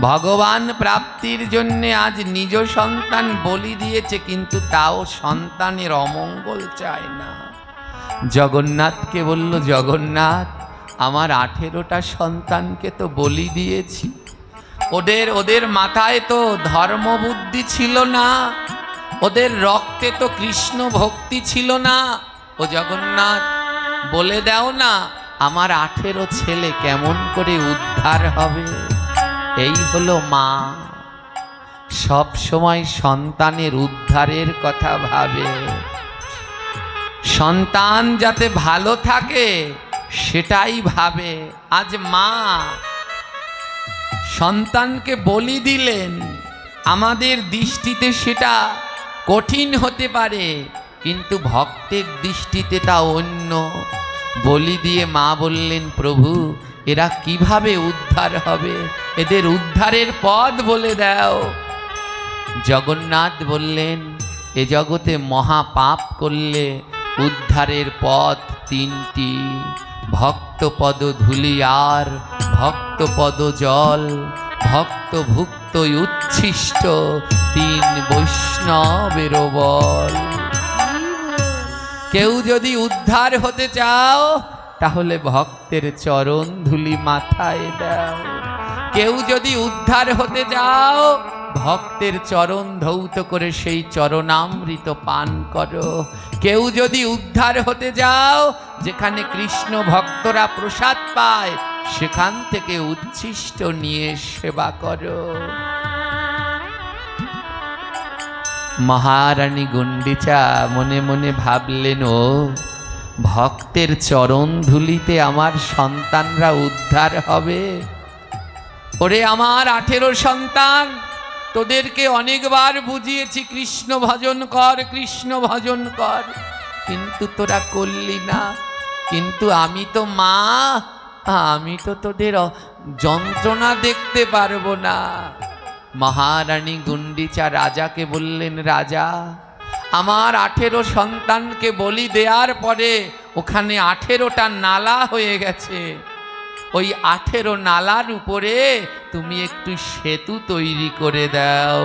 ভগবান প্রাপ্তির জন্যে আজ নিজ সন্তান বলি দিয়েছে, কিন্তু তাও সন্তানের অমঙ্গল চায় না। জগন্নাথকে বলল, জগন্নাথ আমার 18টা সন্তানকে তো বলি দিয়েছি, ওদের মাথায় তো ধর্মবুদ্ধি ছিল না, ওদের রক্তে তো কৃষ্ণ ভক্তি ছিল না। ও জগন্নাথ বলে দাও না আমার 18 ছেলে কেমন করে উদ্ধার হবে। এই হলো মা, সব সময় সন্তানের উদ্ধারের কথা ভাবে, সন্তান যাতে ভালো থাকে সেটাই ভাবে। আজ মা সন্তানকে বলি দিলেন, আমাদের দৃষ্টিতে সেটা কঠিন হতে পারে, কিন্তু ভক্তের দৃষ্টিতে তা অন্য। বলি দিয়ে মা বললেন, প্রভু এরা কিভাবে উদ্ধার হবে, এদের উদ্ধারের পথ বলে দাও। জগন্নাথ বললেন, এ জগতে মহাপাপ করলে উদ্ধারের পথ 3টি, ভক্তপদ ধূলি আর ভক্তপদ জল, ভক্ত ভুক্ত উচ্ছিষ্ট 3 বৈষ্ণবের বল। কেউ যদি উদ্ধার হতে চাও তাহলে ভক্তের চরণ ধুলি মাথায় দাও। কেউ যদি উদ্ধার হতে যাও ভক্তের চরণ ধৌত করে সেই চরণামৃত পান করো। কেউ যদি উদ্ধার হতে যাও যেখানে কৃষ্ণ ভক্তরা প্রসাদ পায় সেখান থেকে উচ্ছিষ্ট নিয়ে সেবা করো। মহারানী গুন্ডিচা মনে মনে ভাবলেন, ও ভক্তের চরণ ধুলিতে আমার সন্তানরা উদ্ধার হবে। ওরে আমার 18 সন্তান, তোদেরকে অনেকবার বুঝিয়েছি কৃষ্ণ ভজন কর, কৃষ্ণ ভজন কর, কিন্তু তোরা করলি না। কিন্তু আমি তো মা, আমি তো তোদের যন্ত্রণা দেখতে পারবো না। মহারানী গুন্ডিচা রাজাকে বললেন, রাজা আমার 18 সন্তানকে বলি দেওয়ার পরে ওখানে 18টা নালা হয়ে গেছে, ওই 18 নালার উপরে তুমি একটু সেতু তৈরি করে দাও,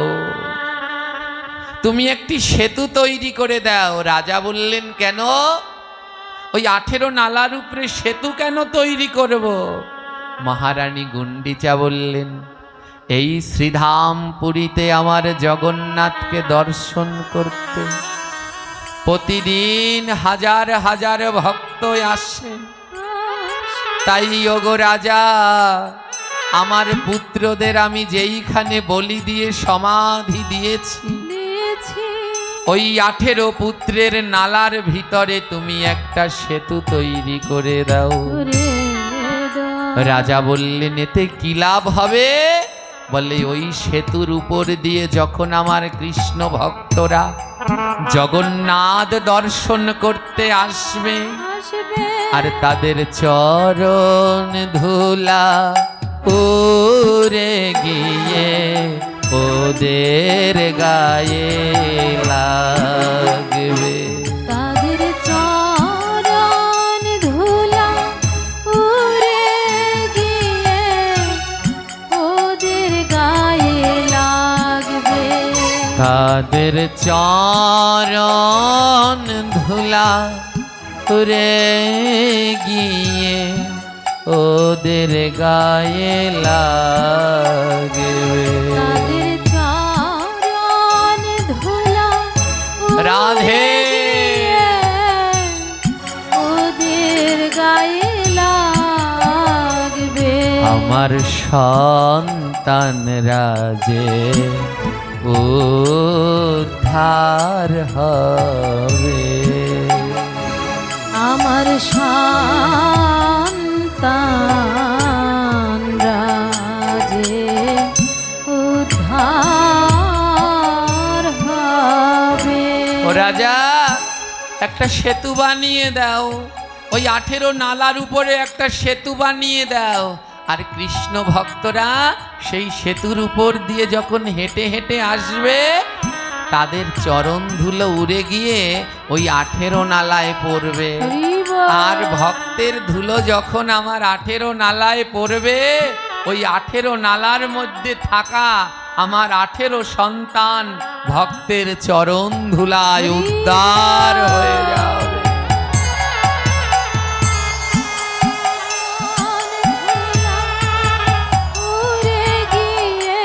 তুমি একটি সেতু তৈরি করে দাও। রাজা বললেন, কেন? ওই 18 নালার উপরে সেতু কেন তৈরি করব? মহারানী গুন্ডিচা বললেন, এই শ্রীধাম পুরীতে আমার জগন্নাথকে দর্শন করতে প্রতিদিন হাজার হাজার ভক্ত আসে, তাই ওগো রাজা আমার পুত্রদের আমি যেইখানে বলি দিয়ে সমাধি দিয়েছি ওই 18 পুত্রের নালার ভিতরে তুমি একটা সেতু তৈরি করে দাও। রাজা বললেন, এতে কি লাভ হবে? বলে, ওই সেতুর উপর দিয়ে যখন আমার কৃষ্ণ ভক্তরা জগন্নাথ দর্শন করতে আসবে আর তাদের চরণ ধুলা উড়ে গিয়ে ওদের গায়ে লাগবে, তাদের চরণ ধুলা উড়ে গিয়ে ওদের গায়ে লাগবে, তাদের চরণ ধুলা উড়ে গিয়ে ওদের গায়ে লাগবে, তাদের চরণ ধুলা রাধে ওদের গায়ে লাগবে। আমার সন্তানরা যে উদ্ধার হবে, আমার সন্তানরা যে উদ্ধার হবে। ও রাজা, একটা সেতু বানিয়ে দাও, ওই 18 নালার উপরে একটা সেতু বানিয়ে দাও, আর কৃষ্ণ ভক্তরা সেই সেতুর উপর দিয়ে যখন হেঁটে হেঁটে আসবে তাদের চরণ ধুলো উড়ে গিয়ে ওই 18 নালায় পড়বে, আর ভক্তের ধুলো যখন আমার 18 নালায় পড়বে ওই 18 নালার মধ্যে থাকা আমার 18 সন্তান ভক্তের চরণ ধুলায় উদ্ধার হয়ে যাবে। উড়ে গিয়ে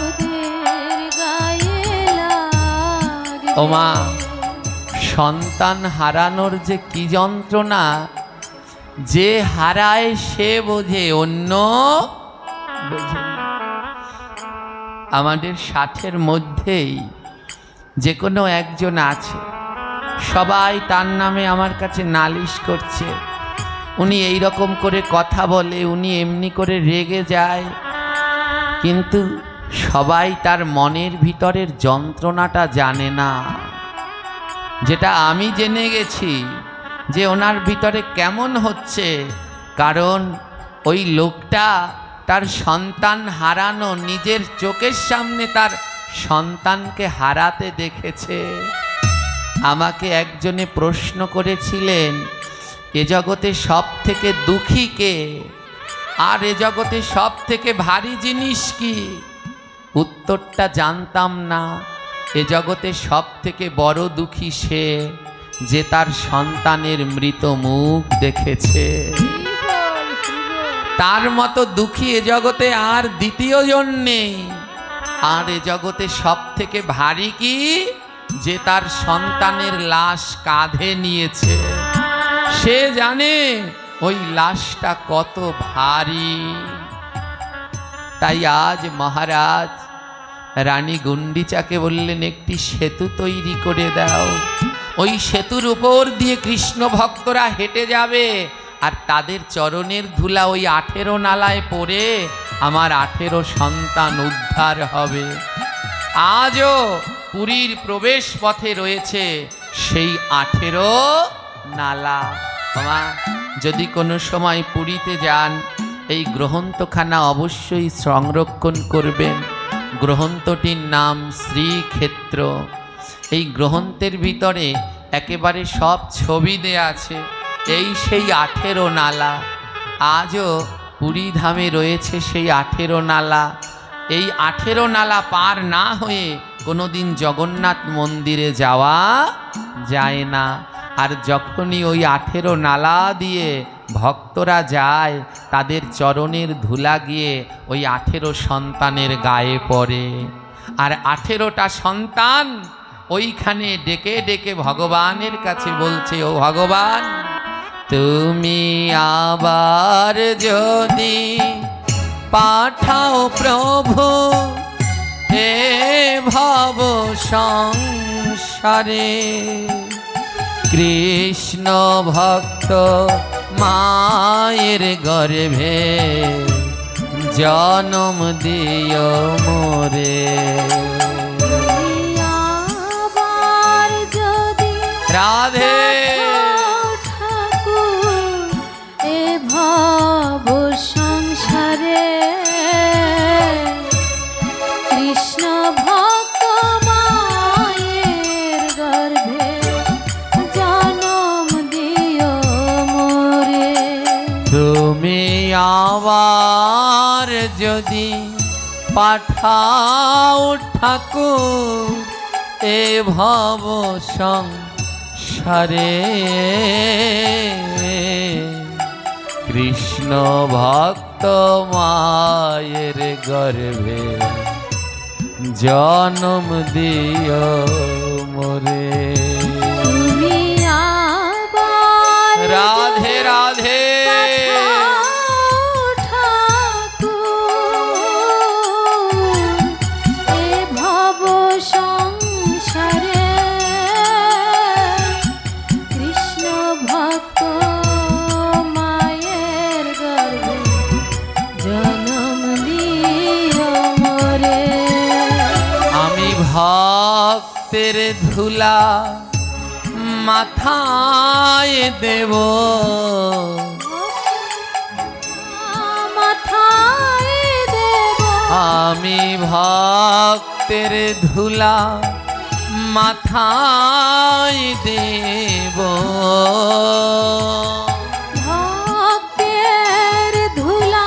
ওদের গায়ে লাগে। ওমা, সন্তান হারানোর যে কি যন্ত্রণা, যে হারায় সে বোঝে, অন্য বোঝে না। আমাদের 60-এর মধ্যেই যে কোনো একজন আছে, সবাই তার নামে আমার কাছে নালিশ করছে, উনি এই রকম করে কথা বলে, উনি এমনি করে রেগে যায়, কিন্তু সবাই তার মনের ভিতরের যন্ত্রণাটা জানে না। যেটা আমি জেনে গেছি যে ওনার ভিতরে কেমন হচ্ছে, কারণ ওই লোকটা তার সন্তান হারানো, নিজের চোখের সামনে তার সন্তানকে হারাতে দেখেছে। আমাকে একজনে প্রশ্ন করেছিলেন, এ জগতে সব থেকে দুঃখী কে, আর এ জগতে সব থেকে ভারী জিনিস কি? উত্তরটা জানতাম না। এ জগতে সব থেকে বড় দুঃখী সে, যে তার সন্তানের মৃত মুখ দেখেছে। তার মতো দুঃখী এ জগতে আর দ্বিতীয় জন নেই। আর এ জগতে সব থেকে ভারী কি? যে তার সন্তানের লাশ কাঁধে নিয়েছে। সে জানে ওই লাশটা কত ভারী। তাই আজ মহারাজ রানী গুন্ডিচাকে বললেন, একটি সেতু তৈরি করে দাও। ওই সেতুর উপর দিয়ে কৃষ্ণ ভক্তরা হেঁটে যাবে, আর তাদের চরণের ধুলা ওই 18 নালায় পড়ে আমার 18 সন্তান উদ্ধার হবে। আজও পুরীর প্রবেশ পথে রয়েছে সেই 18 নালা। বাবা, যদি কোনো সময় পুরীতে যান, এই গ্রন্থখানা অবশ্যই সংরক্ষণ করবেন। গ্রন্থটির নাম শ্রীক্ষেত্র। এই গ্রন্থের ভিতরে একেবারে সব ছবি দেয়া আছে। এই সেই 18 নালা। আজও পুরী ধামে রয়েছে সেই 18 নালা। এই 18 নালা পার না হয়ে কোনোদিন জগন্নাথ মন্দিরে যাওয়া যায় না। আর যখনই ওই 18 নালা দিয়ে ভক্তরা যায়, তাদের চরণের ধুলা গিয়ে ওই 18 সন্তানের গায়ে পড়ে। আর 18টা সন্তান ওইখানে ডেকে ডেকে ভগবানের কাছে বলছে, ও ভগবান, তুমি আবার যদি পাঠাও প্রভু এ ভব সংসারে, কৃষ্ণ ভক্ত মায়ের গর্ভে জনম দিও মোরে। আবার যদি রাধে ঠাকুর এ ভব সংসারে, কৃষ্ণ ভক্ত মায়ের গর্ভে জনম দিও মোরে। তুমি আবার যদি পাঠাও ঠাকুর এ ভব সংসারে, কৃষ্ণ ভক্ত মায়ের গর্ভে জনম দিও মোরে। তুমি আবার রাধে রাধে পাঠাও ঠাকুর এ ভব সংসারে, কৃষ্ণ ভক্ত মায়ের গর্ভে জনম দিও মোরে। আমি ভক্তের ধুলা মাথায় দেব, মাথায় দেব, আমি ভক্তের ধুলা মাথায় দেব, ভক্তের ধুলা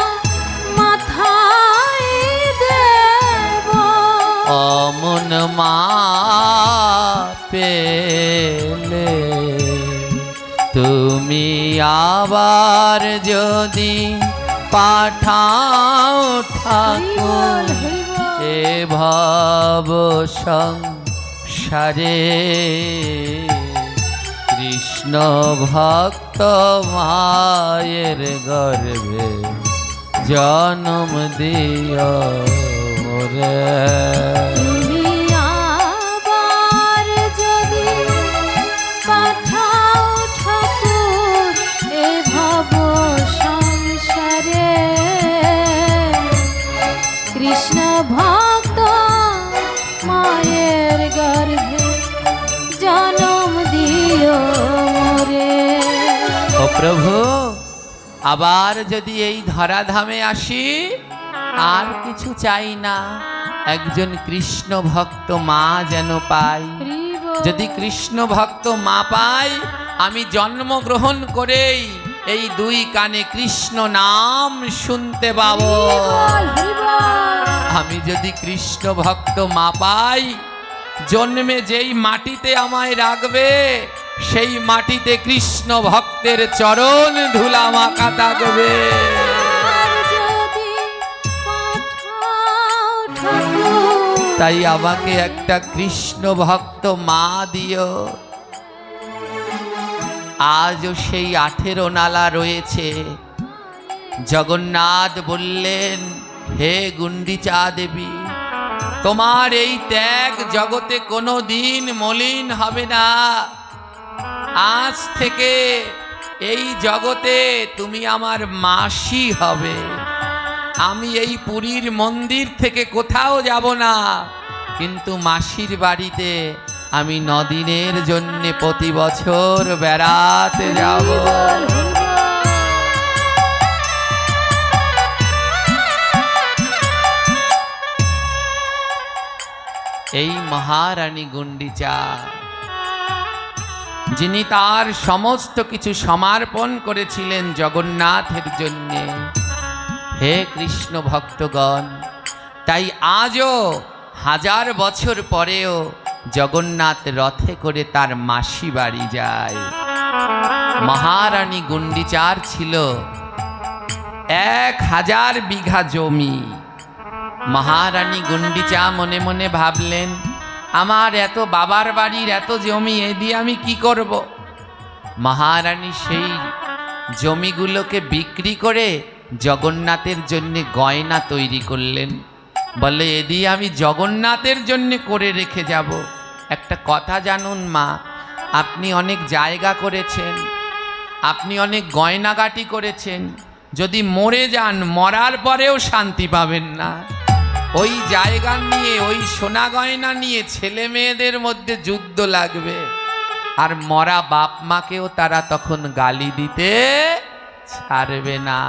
মা পেলে তুমি আবার যদি পাঠাও ঠাকুর এ ভব সংসারে কৃষ্ণ ভক্ত মায়ের গর্ভে জন্ম দিও রে। তুমি আবার যদি পাঠাও ঠাকুর এ ভব সংসারে কৃষ্ণ ভক্ত মায়ের গর্ভে জন্ম দিও মোরে। ও প্রভু, আবার যদি এই ধরাধামে আসি আর কিছু চাই না, একজন কৃষ্ণ ভক্ত মা যেন পাই। যদি কৃষ্ণ ভক্ত মা পাই, আমি জন্মগ্রহণ করেই এই দুই কানে কৃষ্ণ নাম শুনতে পাবো। আমি যদি কৃষ্ণ ভক্ত মা পাই, জন্মে যেই মাটিতে আমায় রাখবে সেই মাটিতে কৃষ্ণ ভক্তের চরণ ধুলা মাখা থাকবে। তাই আমাকে একটা কৃষ্ণ ভক্ত মা দিও। আজও সেই 18 নালা রয়েছে। জগন্নাথ বললেন, হে গুন্ডিচা দেবী, তোমার এই ত্যাগ জগতে কোনো দিন মলিন হবে না। আজ থেকে এই জগতে তুমি আমার মাসি হবে। আমি এই পুরীর মন্দির থেকে কোথাও যাব না, কিন্তু মাসির বাড়িতে আমি 9 দিনের জন্য প্রতি বছর বেড়াতে যাব। এই মহারানী গুন্ডিচা, যিনি তার সমস্ত কিছু সমর্পণ করেছিলেন জগন্নাথের জন্যে। হে কৃষ্ণ ভক্তগণ, তাই আজও 1000 বছর পরেও জগন্নাথ রথে করে তার মাসি বাড়ি যায়। মহারানী গুন্ডিচার ছিল 1000 বিঘা জমি। মহারানী গুন্ডিচা মনে মনে ভাবলেন, আমার এত বাবার বাড়ির এত জমি, এ দিয়ে আমি কি করব? মহারানী সেই জমিগুলোকে বিক্রি করে জগন্নাথের জন্য গয়না তৈরি করলেন। বলে, এ দিয়ে আমি জগন্নাথের জন্য করে রেখে যাব। একটা কথা জানুন মা, আপনি অনেক জায়গা করেছেন, আপনি অনেক গয়নাগাটি করেছেন, যদি মরে যান, মরার পরেও শান্তি পাবেন না। ওই জায়গা নিয়ে, ওই সোনা গয়না নিয়ে ছেলে মেয়েদের মধ্যে যুদ্ধ লাগবে, আর মরা বাপ মাকেও তারা তখন গালি দিতে ছাড়বে না।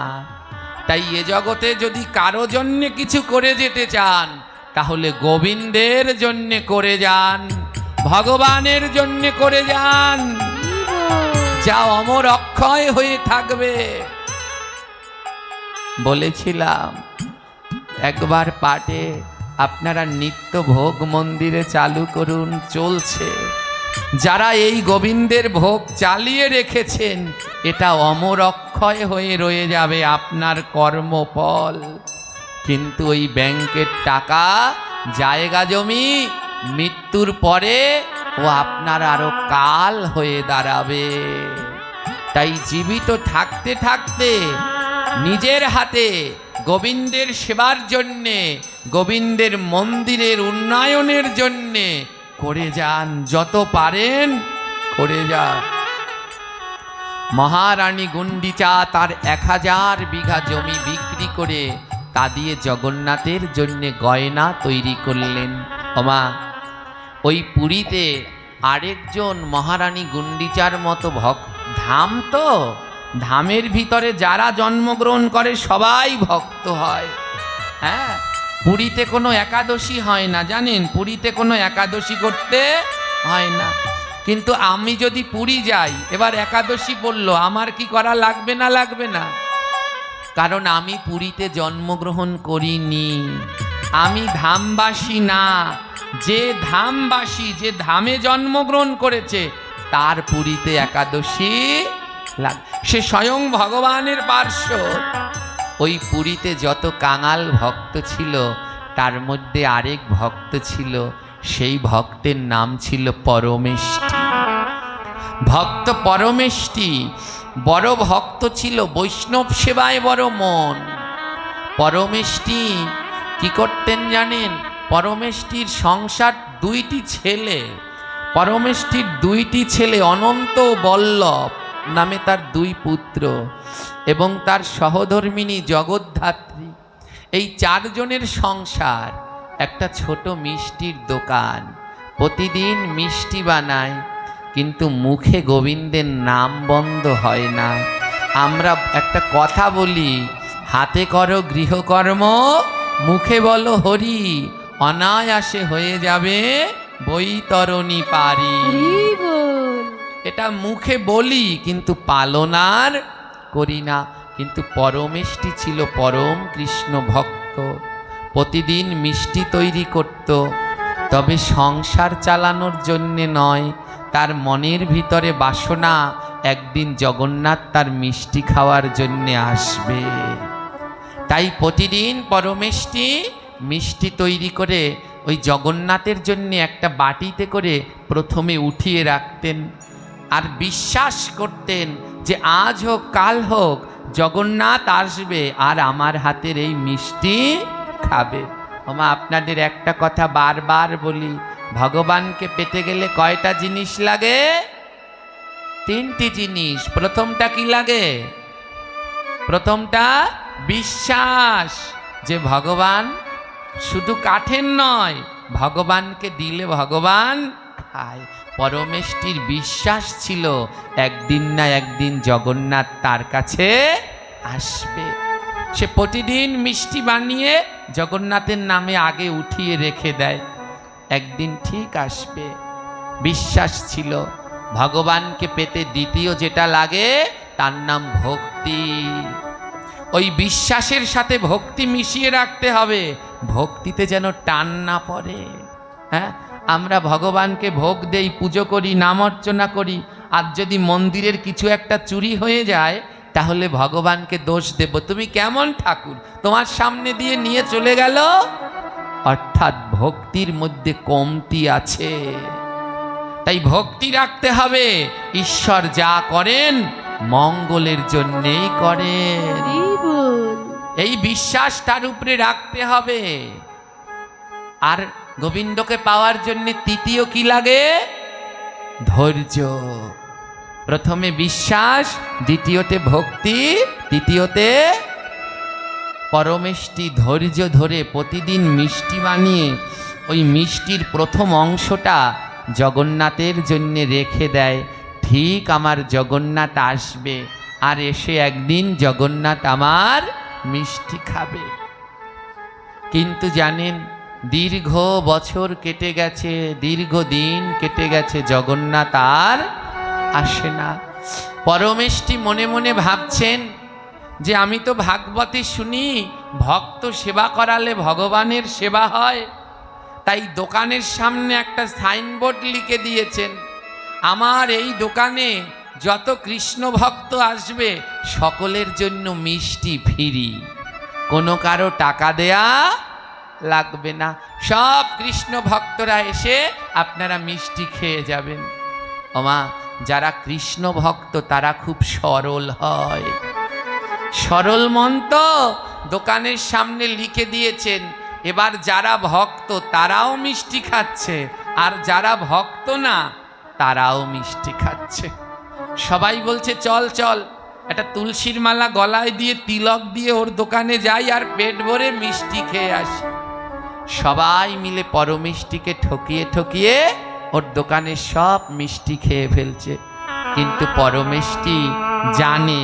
তাই এ জগতে যদি কারো জন্য কিছু করে যেতে চান, তাহলে গোবিন্দের জন্য করে যান, ভগবানের জন্য করে যান, যা অমর অক্ষয় হয়ে থাকবে। বলেছিলাম একবার পাঠে, আপনারা নিত্য ভোগ মন্দিরে চালু করুন, চলছে। যারা এই গোবিন্দের ভোগ চালিয়ে রেখেছেন, এটা অমর অক্ষয় হয়ে রয়ে যাবে আপনার কর্মফল। কিন্তু ওই ব্যাংকের টাকা, জায়গা জমি মৃত্যুর পরে ও আপনার আরো কাল হয়ে দাঁড়াবে। তাই জীবিত থাকতে থাকতে নিজের হাতে গোবিন্দের সেবার জন্যে, গোবিন্দের মন্দিরের উন্নয়নের জন্যে করে যান, যত পারেন করে যান। মহারানী গুন্ডিচা তার 1000 বিঘা জমি বিক্রি করে তা দিয়ে জগন্নাথের জন্যে গয়না তৈরি করলেন। ওমা, ওই পুরীতে আরেকজন মহারানী গুন্ডিচার মতো ধাম, তো ধামের ভিতরে যারা জন্মগ্রহণ করে সবাই ভক্ত হয়। হ্যাঁ, পুরীতে কোনো একাদশী হয় না, জানেন? পুরীতে কোনো একাদশী করতে হয় না। কিন্তু আমি যদি পুরী যাই, এবার একাদশী বললো, আমার কি করা লাগবে না? লাগবে না, কারণ আমি পুরীতে জন্মগ্রহণ করিনি, আমি ধামবাসী না। যে ধামবাসী, যে ধামে জন্মগ্রহণ করেছে, তার পুরীতে একাদশী লাগ। সে স্বয়ং ভগবানের পার্শ্ব। ওই পুরীতে যত কাঙাল ভক্ত ছিল, তার মধ্যে আরেক ভক্ত ছিল, সেই ভক্তের নাম ছিল পরমেষ্টি। ভক্ত পরমেষ্টি বড় ভক্ত ছিল, বৈষ্ণব সেবায় বড় মন। পরমেষ্টি কি করতেন জানেন? পরমেষ্টির সংসার, দুইটি ছেলে। পরমেষ্টির দুইটি ছেলে, অনন্ত বল্লভ নামে তার দুই পুত্র, এবং তার সহধর্মিণী জগদ্ধাত্রী। এই চারজনের সংসার। একটা ছোট মিষ্টির দোকান, প্রতিদিন মিষ্টি বানায়, কিন্তু মুখে গোবিন্দের নাম বন্ধ হয় না। আমরা একটা কথা বলি, হাতে করো গৃহকর্ম, মুখে বলো হরি, অনায়াসে হয়ে যাবে বৈতরণী পারি। হরি বল। এটা মুখে বলি কিন্তু পালন আর করি না। কিন্তু পরমেষ্টি ছিল পরম কৃষ্ণ ভক্ত, প্রতিদিন মিষ্টি তৈরি করত, তবে সংসার চালানোর জন্যে নয়, তার মনের ভিতরে বাসনা একদিন জগন্নাথ তার মিষ্টি খাওয়ার জন্যে আসবে। তাই প্রতিদিন পরমেষ্টি মিষ্টি তৈরি করে ওই জগন্নাথের জন্য একটা বাটিতে করে প্রথমে উঠিয়ে রাখতেন, আর বিশ্বাস করতেন যে আজ হোক কাল হোক জগন্নাথ আসবে আর আমার হাতের এই মিষ্টি খাবে। ওমা, আপনাদের একটা কথা বারবার বলি, ভগবানকে পেতে গেলে কয়টা জিনিস লাগে? তিনটি জিনিস। প্রথমটা কি লাগে? প্রথমটা বিশ্বাস, যে ভগবান শুধু কাঠের নয়, ভগবানকে দিলে ভগবান খায়। পরমেষ্টির বিশ্বাস ছিল একদিন না একদিন জগন্নাথ তার কাছে আসবে। সে প্রতিদিন মিষ্টি বানিয়ে জগন্নাথের নামে আগে উঠিয়ে রেখে দেয়, একদিন ঠিক আসবে। বিশ্বাস ছিল। ভগবানকে পেতে দ্বিতীয় যেটা লাগে তার নাম ভক্তি। ওই বিশ্বাসের সাথে ভক্তি মিশিয়ে রাখতে হবে, ভক্তিতে যেন টান না পড়ে। হ্যাঁ, আমরা ভগবানকে ভোগ দেই, পুজো করি, নাম অর্চনা করি, আর যদি মন্দিরের কিছু একটা চুরি হয়ে যায় তাহলে ভগবানকে দোষ দেব, তুমি কেমন ঠাকুর, তোমার সামনে দিয়ে নিয়ে চলে গেল। অর্থাৎ ভক্তির মধ্যে কমতি আছে। তাই ভক্তি রাখতে হবে, ঈশ্বর যা করেন মঙ্গলের জন্যেই করেন, হরি বল। এই বিশ্বাস তার উপরে রাখতে হবে। আর গোবিন্দকে পাওয়ার জন্য তৃতীয় কি লাগে? ধৈর্য। প্রথমে বিশ্বাস, দ্বিতীয়তে ভক্তি, তৃতীয়তে পরমেষ্টি ধৈর্য ধরে প্রতিদিন মিষ্টি বানিয়ে ওই মিষ্টির প্রথম অংশটা জগন্নাথের জন্যে রেখে দেয়। ঠিক আমার জগন্নাথ আসবে, আর এসে একদিন জগন্নাথ আমার মিষ্টি খাবে। কিন্তু জানেন, দীর্ঘ বছর কেটে গেছে, দীর্ঘ দিন কেটে গেছে, জগন্নাথ আর আসে না। পরমেষ্টি মনে মনে ভাবছেন যে আমি তো ভাগবতে শুনি ভক্ত সেবা করালে ভগবানের সেবা হয়, তাই দোকানের সামনে একটা সাইনবোর্ড লিখে দিয়েছেন, আমার এই দোকানে যত কৃষ্ণ ভক্ত আসবে সকলের জন্য মিষ্টি ফ্রি, কোনো কারো টাকা দেয়া লাগবে না, সব কৃষ্ণ ভক্তরা এসে আপনারা মিষ্টি খেয়ে যাবেন। ওমা, যারা কৃষ্ণ ভক্ত তারা খুব সরল হয়, সরল মন তো দোকানের সামনে লিখে দিয়েছেন। এবার যারা ভক্ত তারাও মিষ্টি খাচ্ছে, আর যারা ভক্ত না তারাও মিষ্টি খাচ্ছে। সবাই বলছে চল চল, একটা তুলসীর মালা গলায় দিয়ে তিলক দিয়ে ওর দোকানে যাই আর পেট ভরে মিষ্টি খেয়ে আসি। সবাই মিলে পরমিষ্টিকে ঠকিয়ে ঠকিয়ে ওর দোকানে সব মিষ্টি খেয়ে ফেলছে। কিন্তু পরমেষ্টি জানে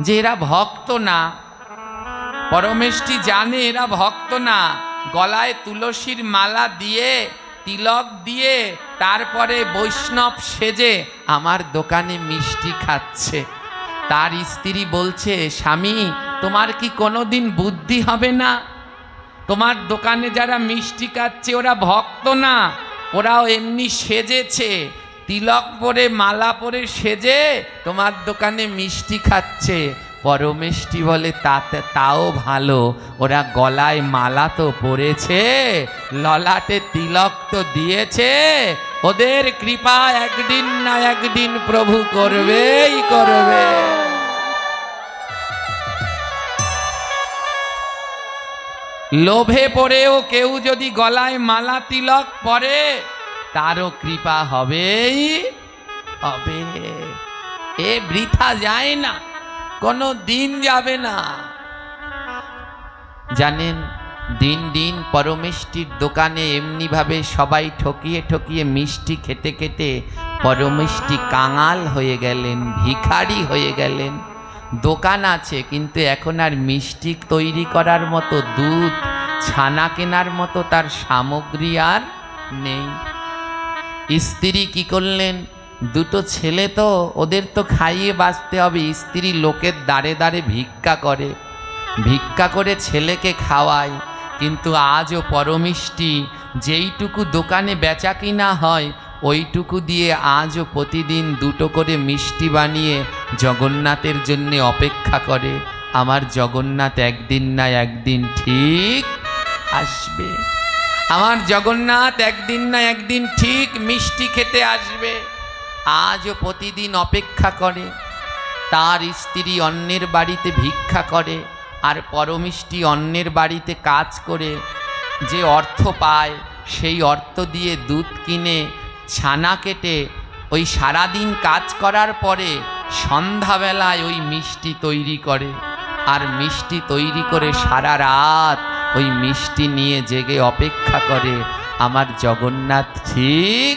যে এরা ভক্ত না, পরমেষ্টি জানে এরা ভক্ত না। গলায় তুলসীর মালা দিয়ে তিলক দিয়ে তারপরে বৈষ্ণব সেজে আমার দোকানে মিষ্টি খাচ্ছে। তার স্ত্রী বলছে, স্বামী তোমার কি কোনোদিন বুদ্ধি হবে না? তোমার দোকানে যারা মিষ্টি খাচ্ছে ওরা ভক্ত না, ওরাও এমনি সেজেছে, তিলক পরে মালা পরে সেজে তোমার দোকানে মিষ্টি খাচ্ছে। পরমেষ্টি বলে তাও ভালো, ওরা গলায় মালা তো পরেছে, ললাটে তিলক তো দিয়েছে, ওদের কৃপা একদিন না একদিন প্রভু করবেই করবে। লোভে পড়েও কেউ যদি গলায় মালা তিলক পরে তারও কৃপা হবেই হবে। এ বৃথা যায় না, কোনো দিন যাবে না। জানেন, দিন দিন পরমেষ্টির দোকানে এমনিভাবে সবাই ঠকিয়ে ঠকিয়ে মিষ্টি খেতে খেতে পরমেষ্টি কাঙাল হয়ে গেলেন, ভিখারি হয়ে গেলেন। দোকান আছে কিন্তু এখন আর মিষ্টি তৈরি করার মতো, দুধ ছানা কেনার মতো তার সামগ্রী আর নেই। স্ত্রী কি করলেন, দুটো ছেলে তো, ওদের তো খাইয়ে বাঁচতে হবে। স্ত্রী লোকের দাঁড়ে দাঁড়ে ভিক্ষা করে ছেলেকে খাওয়ায়। কিন্তু আজও পরমিষ্টি যেইটুকু দোকানে বেচা কিনা হয় ওইটুকু দিয়ে আজও প্রতিদিন দুটো করে মিষ্টি বানিয়ে জগন্নাথের জন্যে অপেক্ষা করে। আমার জগন্নাথ একদিন না একদিন ঠিক আসবে, আমার জগন্নাথ একদিন না একদিন ঠিক মিষ্টি খেতে আসবে। আজও প্রতিদিন অপেক্ষা করে। তার স্ত্রী অন্যের বাড়িতে ভিক্ষা করে আর পরমিষ্টি অন্যের বাড়িতে কাজ করে যে অর্থ পায় সেই অর্থ দিয়ে দুধ কিনে ছানা কেটে ওই সারাদিন কাজ করার পরে সন্ধ্যাবেলায় ওই মিষ্টি তৈরি করে। আর মিষ্টি তৈরি করে সারা রাত ওই মিষ্টি নিয়ে জেগে অপেক্ষা করে আমার জগন্নাথ ঠিক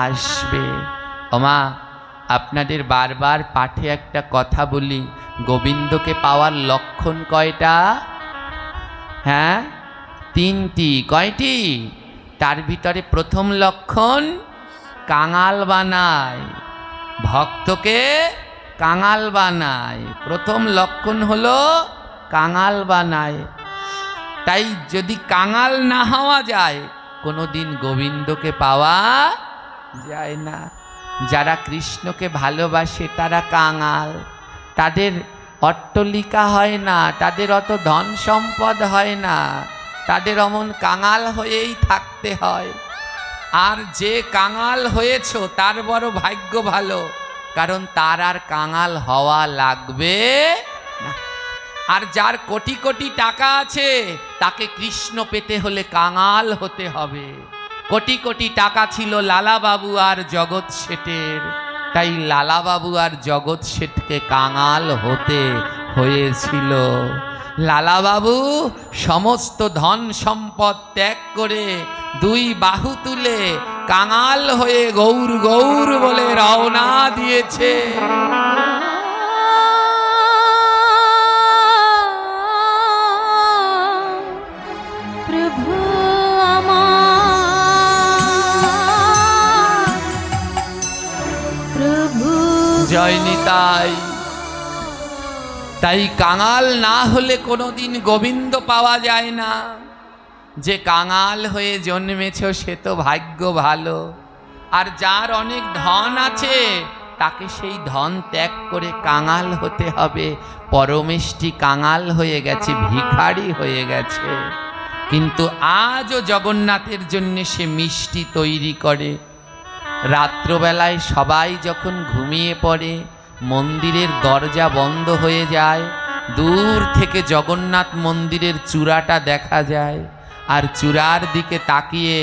আসবে। ওমা, আপনাদের বারবার পাঠে একটা কথা বলি, গোবিন্দকে পাওয়ার লক্ষণ কয়টা? হ্যাঁ, তিনটি। কয়টি? তার ভিতরে প্রথম লক্ষণ কাঙাল বানায়, ভক্তকে কাঙাল বানায়। প্রথম লক্ষণ হলো কাঙাল বানায়। তাই যদি কাঙাল না হওয়া যায় কোনোদিন গোবিন্দকে পাওয়া যায় না। যারা কৃষ্ণকে ভালোবাসে তারা কাঙাল, তাদের অট্টলিকা হয় না, তাদের অত ধন সম্পদ হয় না, তাদের অমন কাঙাল হয়েই থাকতে হয়। আর যে কাঙাল হয়েছ তার বড় ভাগ্য ভালো, কারণ তার আর কাঙাল হওয়া লাগবে না। আর যার কোটি কোটি টাকা আছে তাকে কৃষ্ণ পেতে হলে কাঙাল হতে হবে। কোটি কোটি টাকা ছিল লালাবাবু আর জগৎ শেঠের, তাই লালাবাবু আর জগৎ শেঠকে কাঙাল হতে হয়েছিল। লালাবাবু সমস্ত ধন সম্পদ ত্যাগ করে দুই বাহু তুলে কাঙাল হয়ে গৌর গৌর বলে রওনা দিয়েছে। জয় নিতাই। তাই কাঙাল না হলে কোনোদিন গোবিন্দ পাওয়া যায় না। যে কাঙাল হয়ে জন্মেছ সে তো ভাগ্য ভালো। আর যার অনেক ধন আছে তাকে সেই ধন ত্যাগ করে কাঙাল হতে হবে। পরমেষ্টি কাঙাল হয়ে গেছে, ভিখারি হয়ে গেছে, কিন্তু আজও জগন্নাথের জন্য সে মিষ্টি তৈরি করে। রাত্রবেলায় সবাই যখন ঘুমিয়ে পড়ে, মন্দিরের দরজা বন্ধ হয়ে যায়, দূর থেকে জগন্নাথ মন্দিরের চূড়াটা দেখা যায়। আর চূড়ার দিকে তাকিয়ে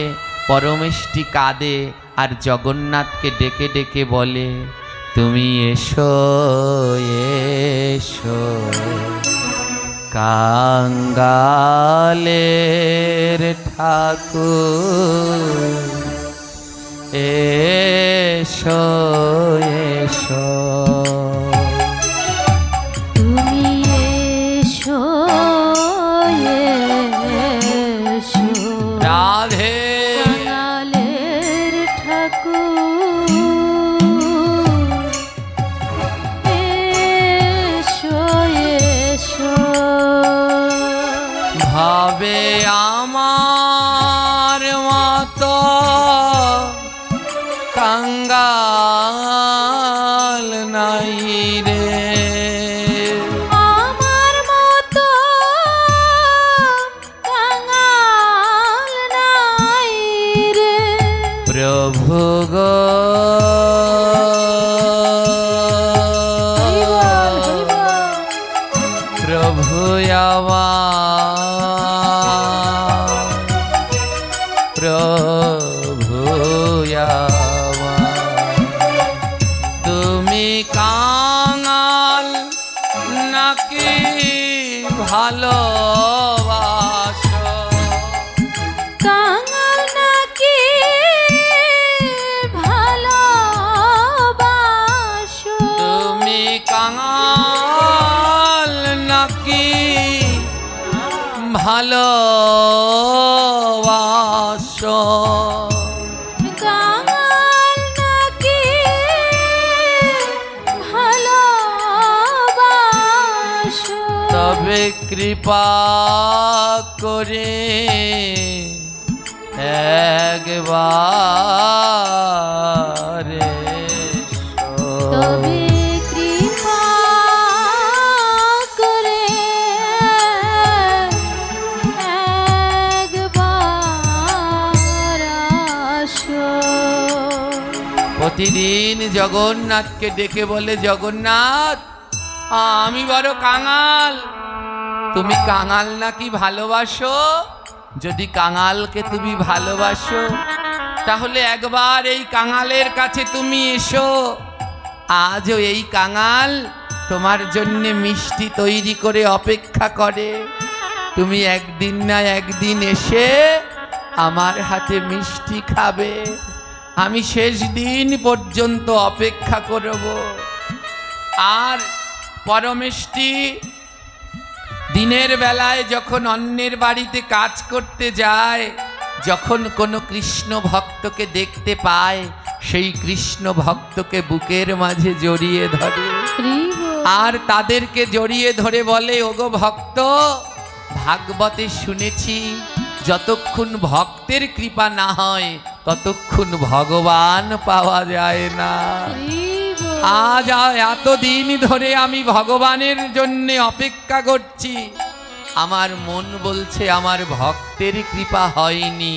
পরমেষ্টি কাঁদে আর জগন্নাথকে ডেকে ডেকে বলে, তুমি এসো এসো কাঙ্গালের ঠাকুর, এসো এসো তুমি এসো এসো রাধে কাঙালের ঠাকুর, এসো এসো ভাবে কাঙ্গাল নাই রে, আমার মতো কাঙাল নাই রে। প্রভু গো হরি বল, হরি বল। প্রভু প্রভু তুমি কাঙাল নাকি ভালোবাসো, কাঙাল নাকি ভালোবাসো, তুমি কাঙাল নাকি ভালোবাসো, কাঙাল নাকি ভালোবাসো। তবে কৃপা করে একবার এসো। তবে কৃপা করে একবার আসো। প্রতিদিন জগন্নাথকে ডেকে বলে, জগন্নাথ আমি বড় কাঙাল, তুমি কাঙাল নাকি ভালোবাসো? যদি কাঙালকে তুমি ভালোবাসো তাহলে একবার এই কাঙালের কাছে তুমি এসো। আজও এই কাঙাল তোমার জন্য মিষ্টি তৈরি করে অপেক্ষা করে, তুমি একদিন না একদিন এসে আমার হাতে মিষ্টি খাবে, আমি শেষ দিন পর্যন্ত অপেক্ষা করব। আর পরমেষ্টি দিনের বেলায় যখন অন্যের বাড়িতে কাজ করতে যায়, যখন কোনো কৃষ্ণ ভক্তকে দেখতে পায়, সেই কৃষ্ণ ভক্তকে বুকের মাঝে জড়িয়ে ধরে আর তাদেরকে জড়িয়ে ধরে বলে, ওগো ভক্ত, ভাগবতে শুনেছি যতক্ষণ ভক্তের কৃপা না হয় ততক্ষণ ভগবান পাওয়া যায় না। আজ এতদিন ধরে আমি ভগবানের জন্য অপেক্ষা করছি, আমার মন বলছে আমার ভক্তের কৃপা হয়নি,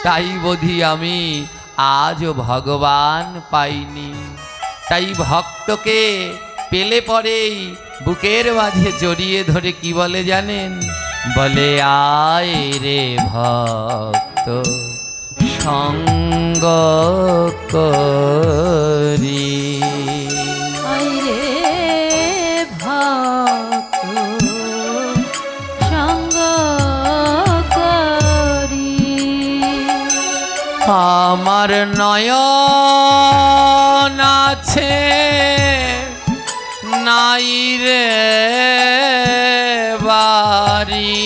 তাই বোধি আমি আজও ভগবান পাইনি। তাই ভক্তকে পেলে পরেই বুকের মাঝে জড়িয়ে ধরে কি বলে জানেন? বলে, আয় রে ভক্ত সঙ্গ করি, আয় রে ভক্ত সঙ্গ করি। আমার নয়ন আছে নাই রে বাড়ি,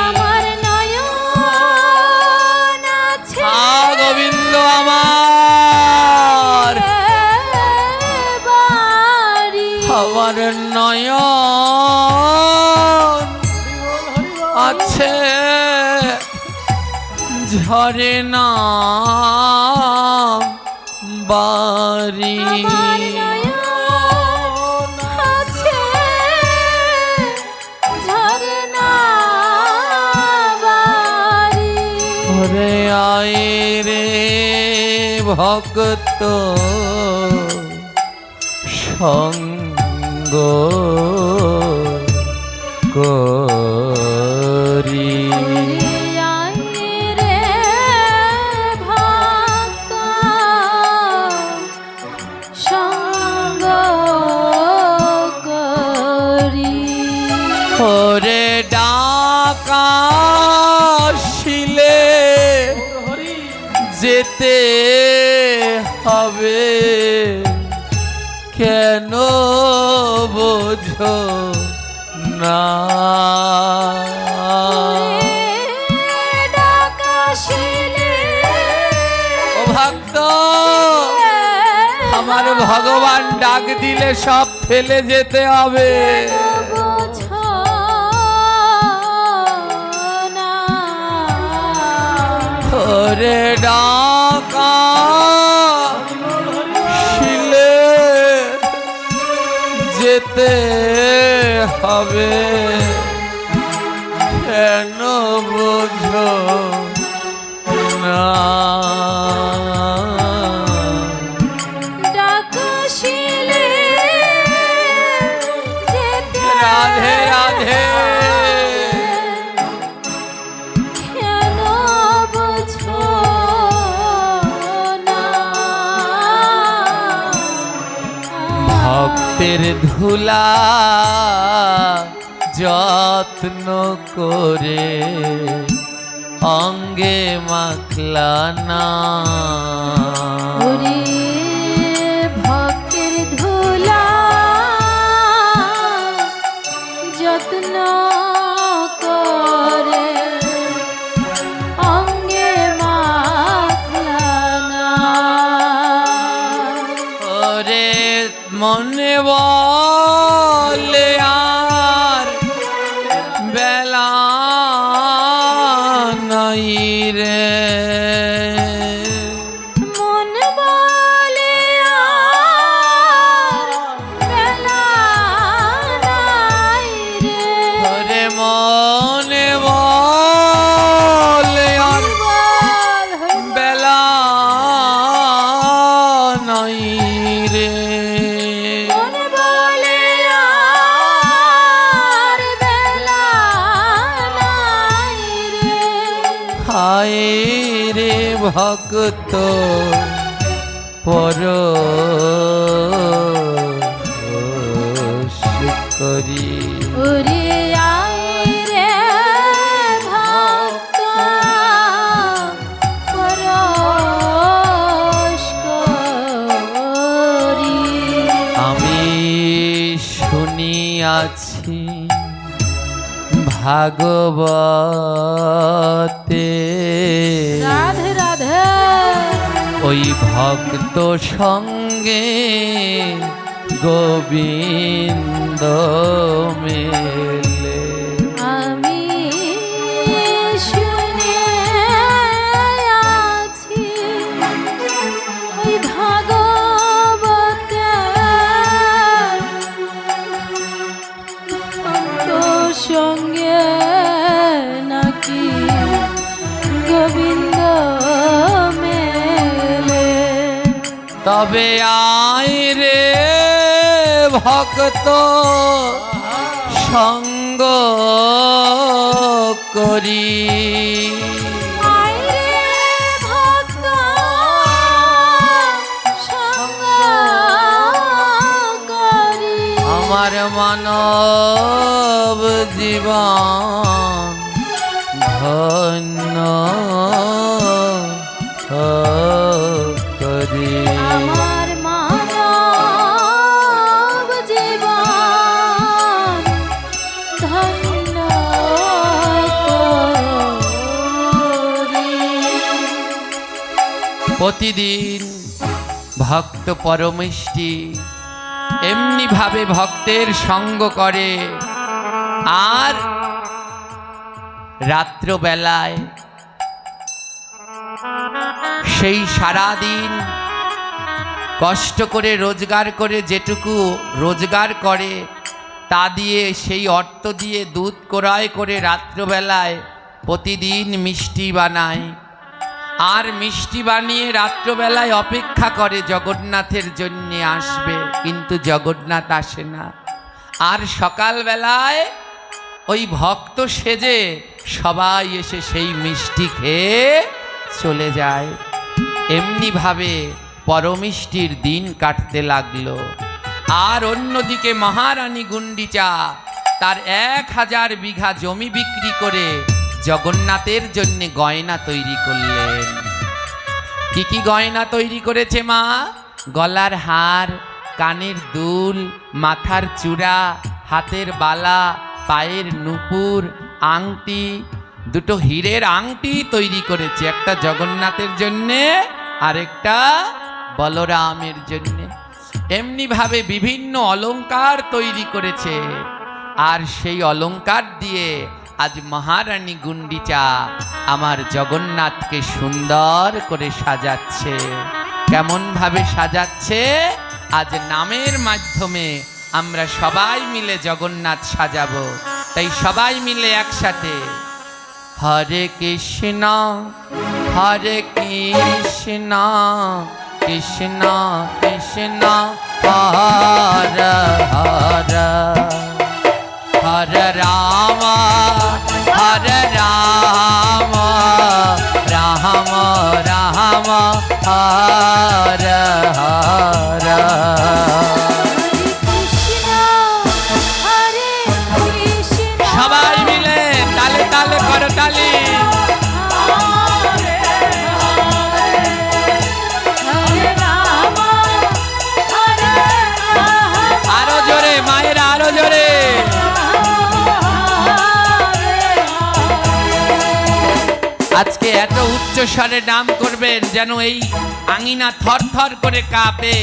আমার নয়ন আছে গোবিন্দ আমার, বাড়ি। আমার নয়ন আছে ঝরে না বাড়ি, আমার নয়ন আছে ঝরনা বাড়ি। ওরে আয় রে ভক্ত সঙ্গ করি, আয় রে ভক্ত সঙ্গ করি। ওরে ডাকা শিলে যেতে হবে, কেন বোঝো না? ও ভক্ত, আমার ভগবান ডাক দিলে সব ফেলে যেতে হবে। ওরে ডাকা করতে হবে, কেন বোঝো না? ডাকশিলে যেতে রাধে রাধে কেন বুঝো না? ভক্তের ধুলা যত্ন করে অঙ্গে মাখলা না। ওরে ভক্তের ধুলা যত্ন করে অঙ্গে মাখলা না। ওরে মনে বলে আর বেলা নাই রে, মন বলে আর বেলা নাই রে। ওরে মনে বলে আর বল বেলা নাই রে। মন বলে আর বেলা নাই রে। হায় রে ভক্ত পর করি। ওরে আয় রে ভক্ত পরশ করি। আমি শুনিয়াছি ভাগবতে, রাধে রাধে ওই ভক্ত সঙ্গে গোবিন্দ মেলে। আমি শুনে আছি ওই ভাগবতে ভক্ত সঙ্গে নাকি গোবিন্দ মেলে। তবে আয় রে ভক্ত সঙ্গ করি, আয় রে ভক্ত সঙ্গ করি। আমার মানব জীবন ধন্য করি। আমার মানব জীবন ধন্য করি। প্রতিদিন ভক্ত পরমিষ্টি এমনি ভাবে ভক্তের সঙ্গ করে, আর রাত্রবেলায় সেই সারাদিন কষ্ট করে রোজগার করে যেটুকু রোজগার করে তা দিয়ে সেই অর্থ দিয়ে দুধ ক্রয় করে রাত্রবেলায় প্রতিদিন মিষ্টি বানায়, আর মিষ্টি বানিয়ে রাত্রবেলায় অপেক্ষা করে জগন্নাথের জন্য আসবে, কিন্তু জগন্নাথ আসে না। আর সকালবেলায় ওই ভক্ত সেজে সবাই এসে সেই মিষ্টি খেয়ে চলে যায়। এমনিভাবে পরমিষ্টির দিন কাটতে লাগলো। আর অন্যদিকে মহারানী গুন্ডিচা তার 1000 বিঘা জমি বিক্রি করে জগন্নাথের জন্য গয়না তৈরি করলেন। কি কি গয়না তৈরি করেছে মা? গলার হার, কানের দুল, মাথার চূড়া, হাতের বালা, পায়ের নুপুর, আংটি, দুটো হীরের আংটি তৈরি করেছে, একটা জগন্নাথের জন্যে আরেকটা বলরামের জন্যে। এমনিভাবে বিভিন্ন অলংকার তৈরি করেছে, আর সেই অলংকার দিয়ে আজ মহারানী গুন্ডিচা আমার জগন্নাথকে সুন্দর করে সাজাচ্ছে। কেমন ভাবে সাজাচ্ছে? আজ নামের মাধ্যমে আমরা সবাই মিলে জগন্নাথ সাজাবো। তাই সবাই মিলে একসাথে হরে কৃষ্ণ হরে কৃষ্ণ কৃষ্ণ কৃষ্ণ হরে হরে হরে রাম হরে রাম রাম রাম হরে হরে। সবাই মিলে তালে তালে করো তালি। আরো জোরে মায়েরা আরো জোরে। আজকে এত উচ্চ স্বরে নাম করবেন যেন এই আঙিনা থর থর করে কাঁপে।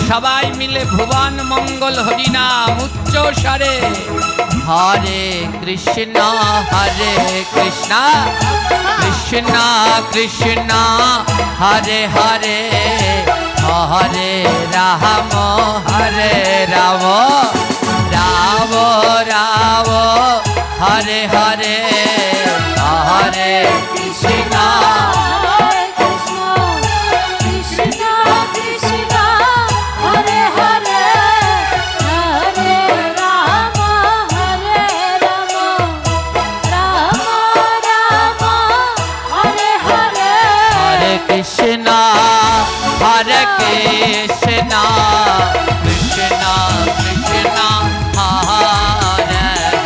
সবাই মিলে ভুবন মঙ্গল হরিনাম উচ্চ স্বরে। হরে Krishna Krishna Krishna Hare Hare Hare Ram Ram Ram Ram Hare Hare Hare Krishna. Krishna, Hare Krishna, Krishna Krishna, Hare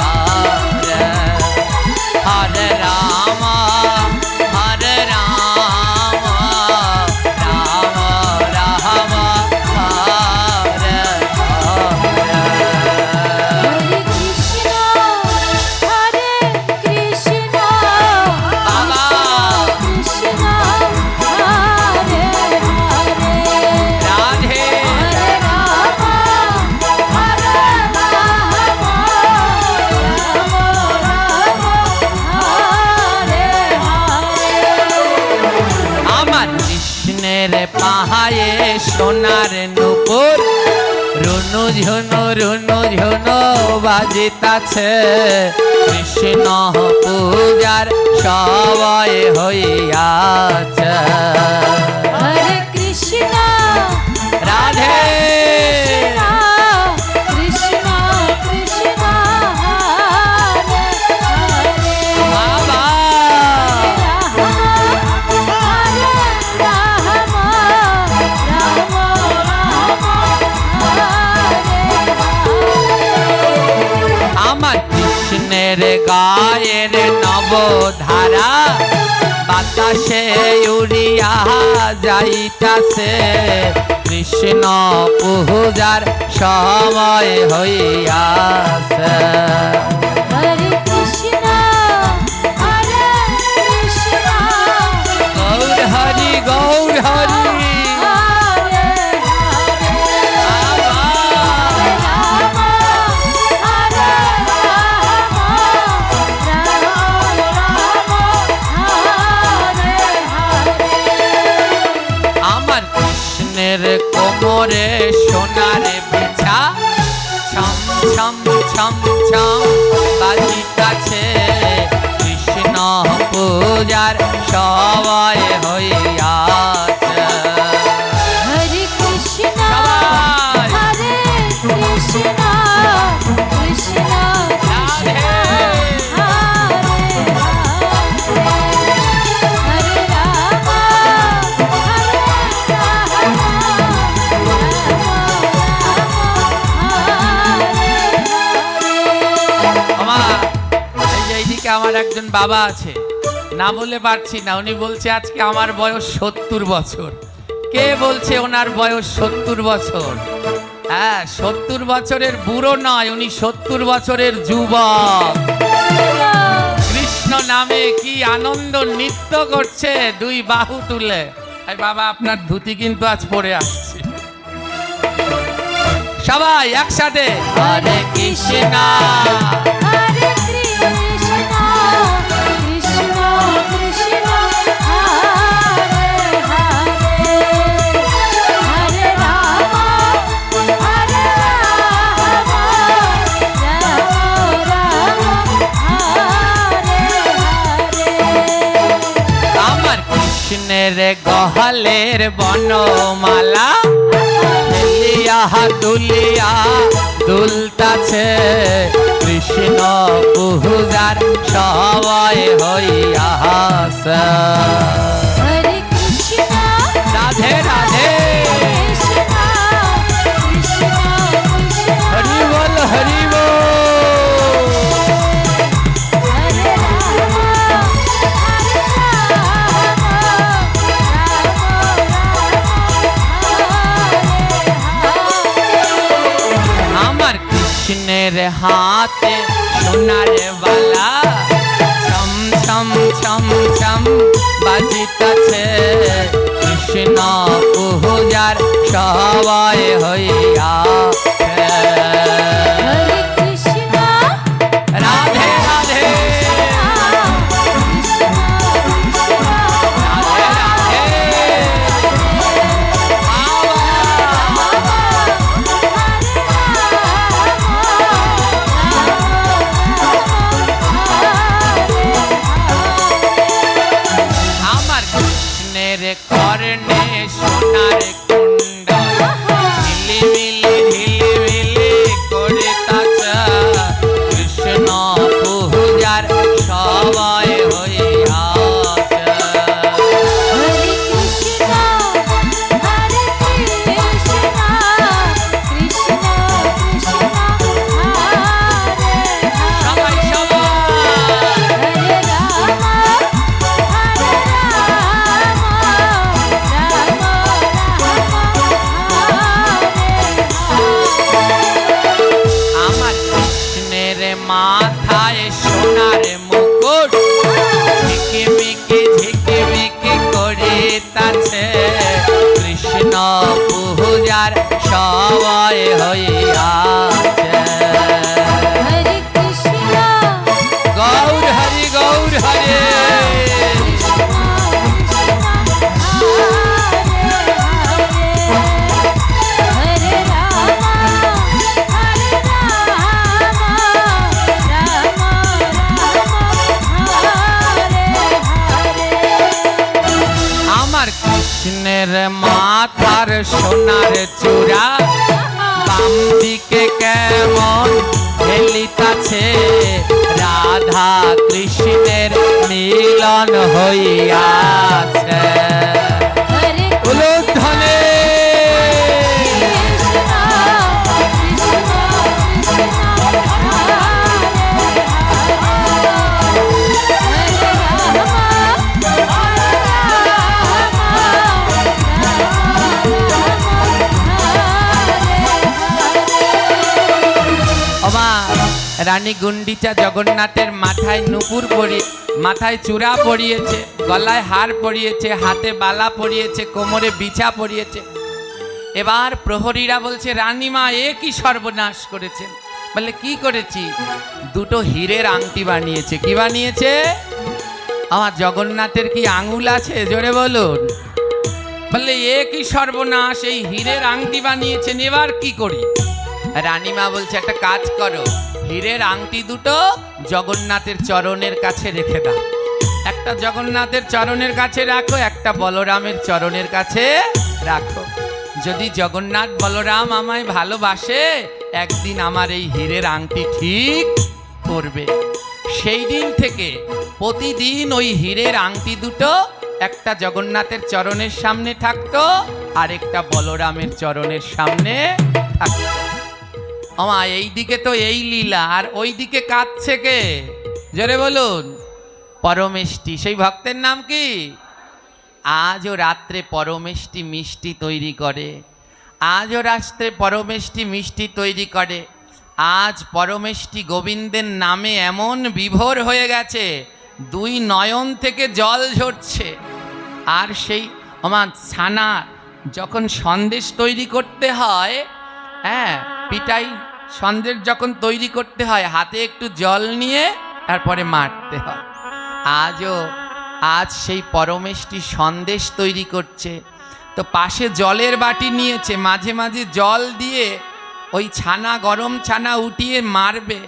Hare, Hare Rama, Hare Rama, Rama Rama, Hare Hare. পাহায়ে সোনার নুপুর রুনু ঝুনু বাজিতাছে। কৃষ্ণ পূজার সবাই হইয়াছে। হরে কৃষ্ণ রাধে কৃষ্ণ কৃষ্ণ হরে হরে বাবা আমার কৃষ্ণের গায়ের নবধারা বাতাসে উড়িয়া যাইতাছে। কৃষ্ণ পূজার সময় হইয়াছে। হরে কৃষ্ণ কৃষ্ণ গৌর হরি গৌর হরি হরে হরে রাম হরে রাম হরে হরে। আমার কৃষ্ণের কোমরে সোনার বিছা ছম ছম ছম ছম বাজিতাছে। কৃষ্ণ পূজার সবাই হইয়াছে। হরে কৃষ্ণ সবাই হরে কৃষ্ণ কৃষ্ণ রাধে হরে হরে রাম আমা এই যে এইদিকে আমার একজন বাবা আছে, না বলে পারছি না। উনি বলছে আজকে আমার বয়স 70 বছর। কে বলছে ওনার বয়স 70 বছর? হ্যাঁ, 70 বছরের বুড়ো নয়, উনি 70 বছরের যুবক। কৃষ্ণ নামে কি আনন্দ নৃত্য করছে দুই বাহু তুলে। এই বাবা আপনার ধুতি কিন্তু আজ পরে আসছে। সবাই একসাথে হরে কৃষ্ণ হরে কৃষ্ণ কৃষ্ণ কৃষ্ণ হরে হরে হরে রাম হরে রাম কৃষ্ণের গহলের বনমালা হেলিয়া দুলিয়া দুলতাছে কৃষ্ণ পূজার সবাই হইয়াছে। হরে কৃষ্ণ রাধে রাধে কৃষ্ণ কৃষ্ণ কৃষ্ণ হরি বল হরি বল। হরে রাম হরে রাম আমার কৃষ্ণের হাতে সোনার বালা ছম ছম ছম ছম বাজিতাছে কৃষ্ণ পূজার সবাই হইয়াছে। হরে কৃষ্ণ রাধে রাধে কৃষ্ণ কৃষ্ণ রাধে রাধে আমার কৃষ্ণের কর্ণে সোনার কুণ্ডল ঝিলিমিলি ঝিলিমিলি করে তাছা কৃষ্ণ পূজার সবাই হইয়াছে। হরে কৃষ্ণ হরে কৃষ্ণ কৃষ্ণ কৃষ্ণ হরে সবাই সবাই হরে রাম হরে রাম রাম আমার কৃষ্ণের মাথায় সোনার মুকুট ঝিকিমিকি ঝিকিমিকি করে তাছে কৃষ্ণ পূজার সবাই হইয়াছে। হরে কৃষ্ণ গৌর হরি গৌর হরে হরে রাম হরে রাম রাম আমার কৃষ্ণের মাথার সোনার চূড়া বাম দিকে কেমন হেলিতাছে রাধা কৃষ্ণের মিলন হইয়াছে। হরে উলুধ্বনি ওমা রানী গুন্ডিচা জগন্নাথের মাথায় নুপুর মাথায় চূড়া পরিয়েছে, গলায় হার পরিয়েছে, হাতে বালা পরিয়েছে, কোমরে বিছা পরিয়েছে। এবার প্রহরীরা বলছে রানীমা এ কি সর্বনাশ করেছেন? বলে কি করেছি? দুটো হীরের আংটি বানিয়েছে। কি বানিয়েছে? আমার জগন্নাথের কি আঙুল আছে? জোরে বলুন। বললে এ কি সর্বনাশ, এই হীরের আংটি বানিয়েছেন, এবার কি করি? রানীমা বলছে একটা কাজ করো, হীরের আংটি দুটো জগন্নাথের চরণের কাছে রেখে দাও। একটা জগন্নাথের চরণের কাছে রাখো, একটা বলরামের চরণের কাছে রাখো। যদি জগন্নাথ বলরাম আমায় ভালোবাসে, একদিন আমার এই হীরের আংটি ঠিক করবে। সেই দিন থেকে প্রতিদিন ওই হীরের আংটি দুটো একটা জগন্নাথের চরণের সামনে থাকতো, আর একটা বলরামের চরণের সামনে থাকতো। আমা এইদিকে তো এই লীলা, আর ওইদিকে কাঁদছে কে? জোরে বলুন। পরমেষ্টি। সেই ভক্তের নাম কি? আজও রাত্রে পরমেষ্টি মিষ্টি তৈরি করে, আজও রাত্রে পরমেষ্টি মিষ্টি তৈরি করে। আজ পরমেষ্টি গোবিন্দের নামে এমন বিভোর হয়ে গেছে, দুই নয়ন থেকে জল ঝরছে। আর সেই আমার ছানা যখন সন্দেশ তৈরি করতে হয়, হ্যাঁ পিঠাই সন্দেশ যখন তৈরি করতে হয়, হাতে একটু জল নিয়ে তারপরে মারতে হয়। আজ সেই পরমেষ্টি সন্দেশ তৈরি করছে, তো পাশে জলের বাটি নিয়েছে, মাঝে মাঝে জল দিয়ে ওই ছানা, গরম ছানা উঠিয়ে মারবে,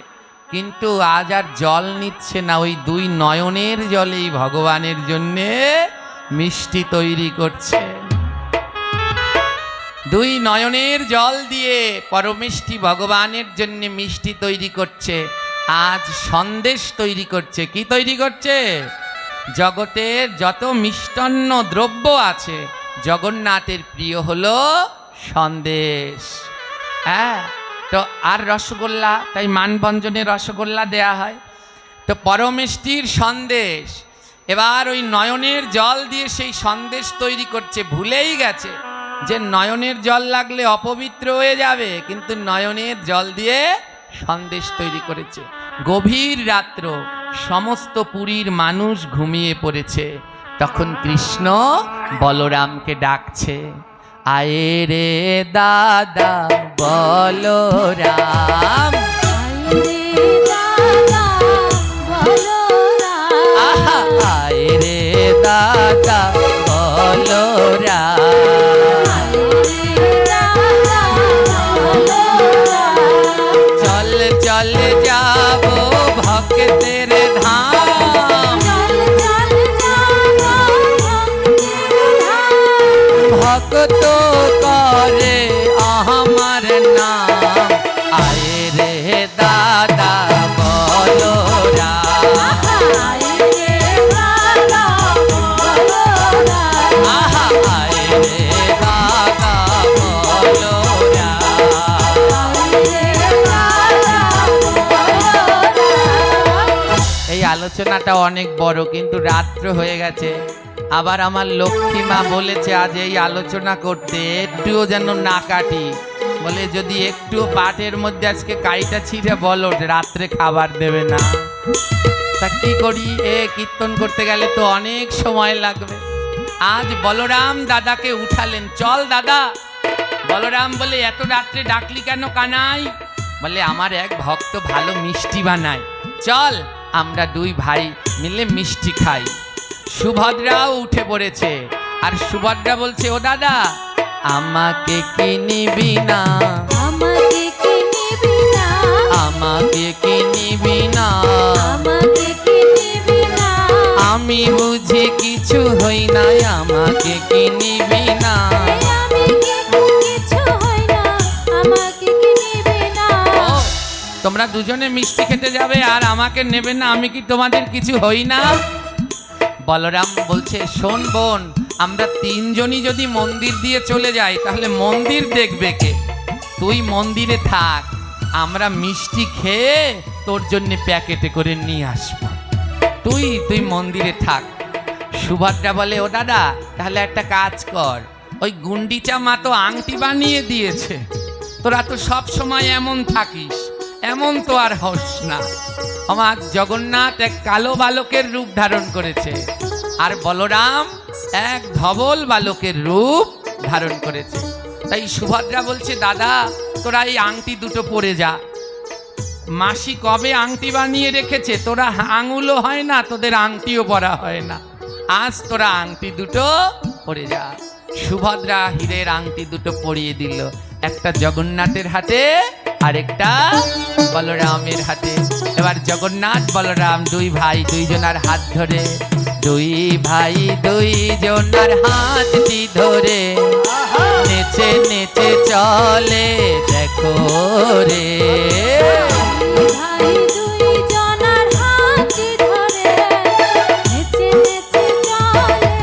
কিন্তু আজ আর জল নিচ্ছে না, ওই দুই নয়নের জলেই ভগবানের জন্যে মিষ্টি তৈরি করছে। দুই নয়নের জল দিয়ে পরমেষ্টি ভগবানের জন্য মিষ্টি তৈরি করছে। আজ সন্দেশ তৈরি করছে। কি তৈরি করছে? জগতের যত মিষ্টান্ন দ্রব্য আছে জগন্নাথের প্রিয় হলো সন্দেশ। হ্যাঁ, তো আর রসগোল্লা, তাই মানভঞ্জনে রসগোল্লা দেয়া হয়। তো পরমেষ্টির সন্দেশ, এবার ওই নয়নের জল দিয়ে সেই সন্দেশ তৈরি করছে। ভুলেই গেছে যে নয়নের জল লাগলে অপবিত্র হয়ে যাবে, কিন্তু নয়নের জল দিয়ে সন্দেশ তৈরি করেছে। গভীর রাত্র, সমস্ত পুরীর মানুষ ঘুমিয়ে পড়েছে। তখন কৃষ্ণ বলরামকে ডাকছে, আয়ে রে দাদা বলরাম, রে দাদা বলরাম, আহা আয়ে রে দাদা বলরাম, রে দাদা বলরাম, চল চল যাবো ভক্তের ধাম, চল চল যাবো ভক্তির ধাম, ভক্ত করে আমার নাম, আয়ে রে দাদা বলরাম, আয়ে রে দাদা বলরাম, আহা আয়ে রে দাদা বলরাম। এই আলোচনাটা অনেক বড়, কিন্তু রাত্র হয়ে গেছে। আবার আমার লক্ষ্মী মা বলেছে আজ এই আলোচনা করতে একটুও যেন না কাটি। বলে যদি একটু পাটের মধ্যে আজকে কাইটা ছিঁড়ে বলো, রাত্রে খাবার দেবে না। তা কি করি, কীর্তন করতে গেলে তো অনেক সময় লাগবে। আজ বলরাম দাদাকে উঠালেন, চল দাদা। বলরাম বলে এত রাত্রে ডাকলি কেন কানাই? বলে আমার এক ভক্ত ভালো মিষ্টি বানায়, চল আমরা দুই ভাই মিলে মিষ্টি খাই। সুভদ্রাও উঠে পড়েছে, আর সুভদ্রা বলছে, ও দাদা আমাকে কি নিবি না, আমাকে কি নিবি না, আমাকে কি নিবি না, আমাকে কি নিবি না, আমি বুঝি কিছু হই নাই, আমাকে কি নিবি না। আমি কি কিছু হই না, আমাকে কি নিবি না, ও, তোমরা দুজনে মিষ্টি খেতে যাবে আর আমাকে নেবে না, আমি কি তোমাদের কিছু হই না? বলরাম বলছে, শোন বোন, আমরা তিনজনই যদি মন্দির দিয়ে চলে যাই তাহলে মন্দির দেখবে কে? তুই মন্দিরে থাক, আমরা মিষ্টি খেয়ে তোর জন্য প্যাকেটে করে নিয়ে আসবো। তুই মন্দিরে থাক। সুভদ্রা বলে, ও দাদা তাহলে একটা কাজ কর, ওই গুন্ডিচা মা তো আংটি বানিয়ে দিয়েছে, তোরা তো সব সময় এমন থাকিস, এমন তো আর হস না। আমার জগন্নাথ এক কালো বালকের রূপ ধারণ করেছে, আর বলরাম এক ধবল বালকের রূপ ধারণ করেছে। তাই সুভদ্রা বলছে, দাদা তোরা এই আংটি দুটো পরে যা। মাসি কবে আংটি বানিয়ে রেখেছে, তোরা আঙুলও হয় না, তোদের আংটিও পরা হয় না, আজ তোরা আংটি দুটো পরে যা। সুভদ্রা হীরের আংটি দুটো পরিয়ে দিল, একটা জগন্নাথের হাতে আর একটা বলরামের হাতে। এবার জগন্নাথ বলরাম দুই ভাই দুইজনার হাত ধরে, দুই ভাই দুইজনার হাতটি ধরে নেচে নেচে চলে দেখো রে। ভাই দুই জনার হাতটি ধরে নেচে নেচে চলে,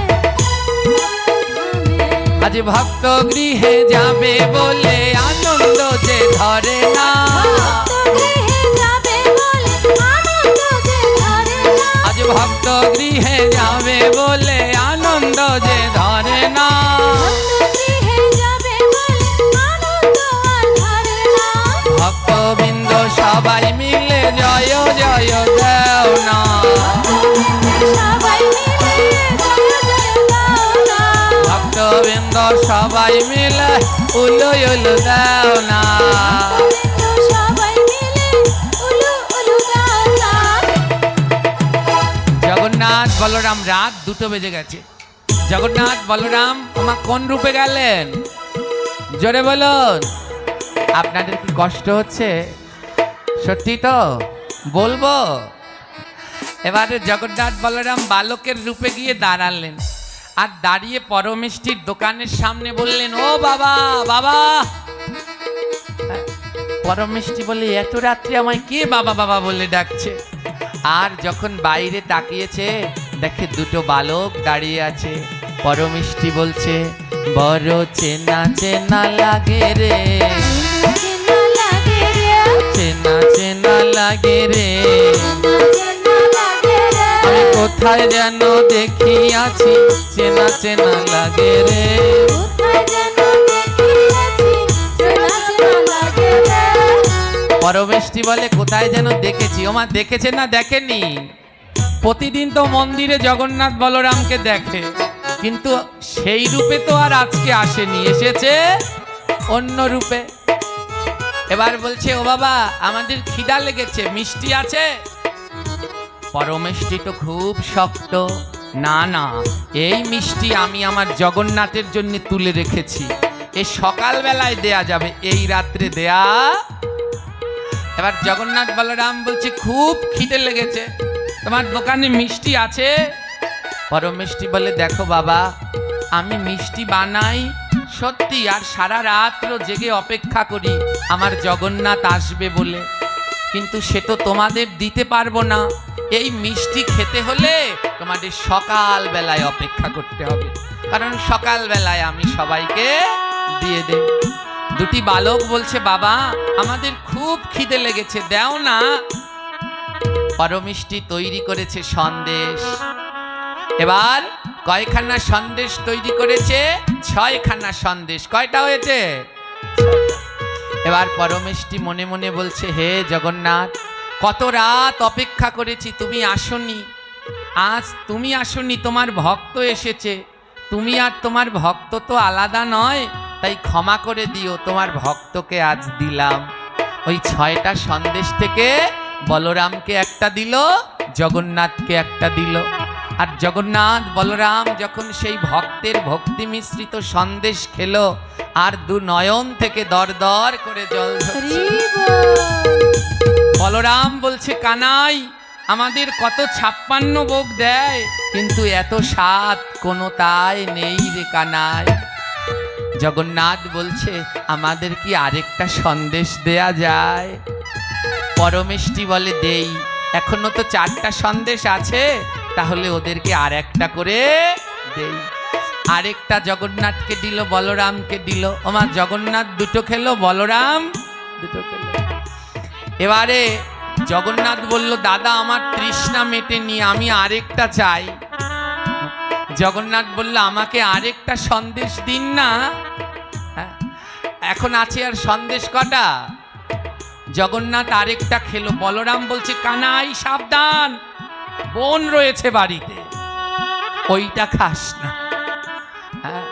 আজ ভক্ত গৃহে যাবে বলে আনন্দ যে ধরে না, গৃহে যাবে বলে আনন্দ যে ধরে না, আজ ভক্ত গৃহে যাবে বলে আনন্দ যে ধরে না। গৃহে যাবে বলে আনন্দ আর ধরে না, ভক্তবৃন্দ সবাই মিলে জয় জয় দেও না, সবাই মিলে জয় জয় গাও না, ভক্তবৃন্দ সবাই মিলে উলু উলু দেও না। সবাই মিলে উলু উলু গাও না। জগন্নাথ বলরাম, রাত 2টো বেজে গেছে। জগন্নাথ বলরাম তোমার কোন রূপে গেলেন? জোরে বলুন। আপনাদের কি কষ্ট হচ্ছে? সত্যি তো বলবো। এবারে জগন্নাথ বলরাম বালকের রূপে গিয়ে দাঁড়ালেন, আর দাঁড়িয়ে পরমেষ্টির দোকানের সামনে বললেন, ও বাবা বাবা। পরমেষ্টি বলে, এত রাত্রে আমায় কে বাবা বাবা বলে ডাকছে? আর যখন বাইরে তাকিয়েছে দেখে দুটো বালক দাঁড়িয়ে আছে। পরমেষ্টি বলছে, বড় চেনা চেনা লাগে রে, চেনা লাগে রে, চেনা চেনা লাগে রে, চেনা লাগে রে, আমি কোথায় যেন দেখিয়াছি, চেনা চেনা লাগে রে। কোথায় যেন দেখিয়াছি, চেনা চেনা লাগে রে। পরমেষ্টি বলে, কোথায় যেন দেখেছি। ওমা, দেখেছে না দেখেনি? প্রতিদিন তো মন্দিরে জগন্নাথ বলরামকে দেখে, কিন্তু সেই রূপে তো আর আজকে আসেনি, এসেছে অন্য রূপে। এবার বলছে, ও বাবা আমাদের খিদা লেগেছে, মিষ্টি আছে? পরমেষ্টি তো খুব শক্ত, না না, এই মিষ্টি আমি আমার জগন্নাথের জন্য তুলে রেখেছি, এই সকালবেলায় দেয়া যাবে, এই রাত্রে দেয়া। এবার জগন্নাথ বলরাম বলছে, খুব খিদে লেগেছে, তোমার দোকানে মিষ্টি আছে? পরমেষ্টি বলে, দেখো বাবা, আমি মিষ্টি বানাই সত্যি, আর সারা রাত্র জেগে অপেক্ষা করি আমার জগন্নাথ আসবে বলে, কিন্তু সে তো তোমাদের দিতে পারবো না। এই মিষ্টি খেতে হলে তোমাদের সকাল বেলায় অপেক্ষা করতে হবে, কারণ সকাল বেলায় আমি সবাইকে দিয়ে দেব। দুটি বালক বলছে, বাবা আমাদের খুব খিদে লেগেছে, দাও না। পরমেষ্টি তৈরি করেছে সন্দেশ। এবার কয়খানা সন্দেশ তৈরি করেছে? 6খানা সন্দেশ। কয়টা হয়েছে? 6টা। এবার পরমেষ্টি মনে মনে বলছে, হে জগন্নাথ, কত রাত অপেক্ষা করেছি, তুমি আসনি। আজ তুমি আসনি, তোমার ভক্ত এসেছে, তুমি আর তোমার ভক্ত তো আলাদা নয়, তাই ক্ষমা করে দিও, তোমার ভক্তকে আজ দিলাম। ওই 6টা সন্দেশ থেকে বলরামকে একটা দিল, জগন্নাথকে একটা দিল। আর জগন্নাথ বলরাম যখন সেই ভক্তের ভক্তি মিশ্রিত সন্দেশ খেলো, আর দু নয়ন থেকে দর দর করে জল ঝরছে। হরি বল। বলরাম বলছে, কানাই আমাদের কত 56 ভোগ দেয়, কিন্তু এত স্বাদ কোনো তাই নেই রে কানাই। জগন্নাথ বলছে, আমাদের কি আরেকটা সন্দেশ দেয়া যায়? পরমেষ্টি বলে, দেই, এখনো তো 4টা সন্দেশ আছে, তাহলে ওদেরকে আর একটা করে দেই। আরেকটা জগন্নাথকে দিল, বলরামকে দিল। ওমা, জগন্নাথ দুটো খেলো, বলরাম দুটো খেলো। এবারে জগন্নাথ বলল, দাদা আমার তৃষ্ণা মেটেনি, আমি আরেকটা চাই। জগন্নাথ বলল, আমাকে আরেকটা সন্দেশ দিন না। হ্যাঁ, এখন আছে আর সন্দেশ কটা? জগন্নাথ আরেকটা খেলো। বলরাম বলছে, কানাই সাবধান, বোন রয়েছে বাড়িতে, ওইটা খাস না। হ্যাঁ,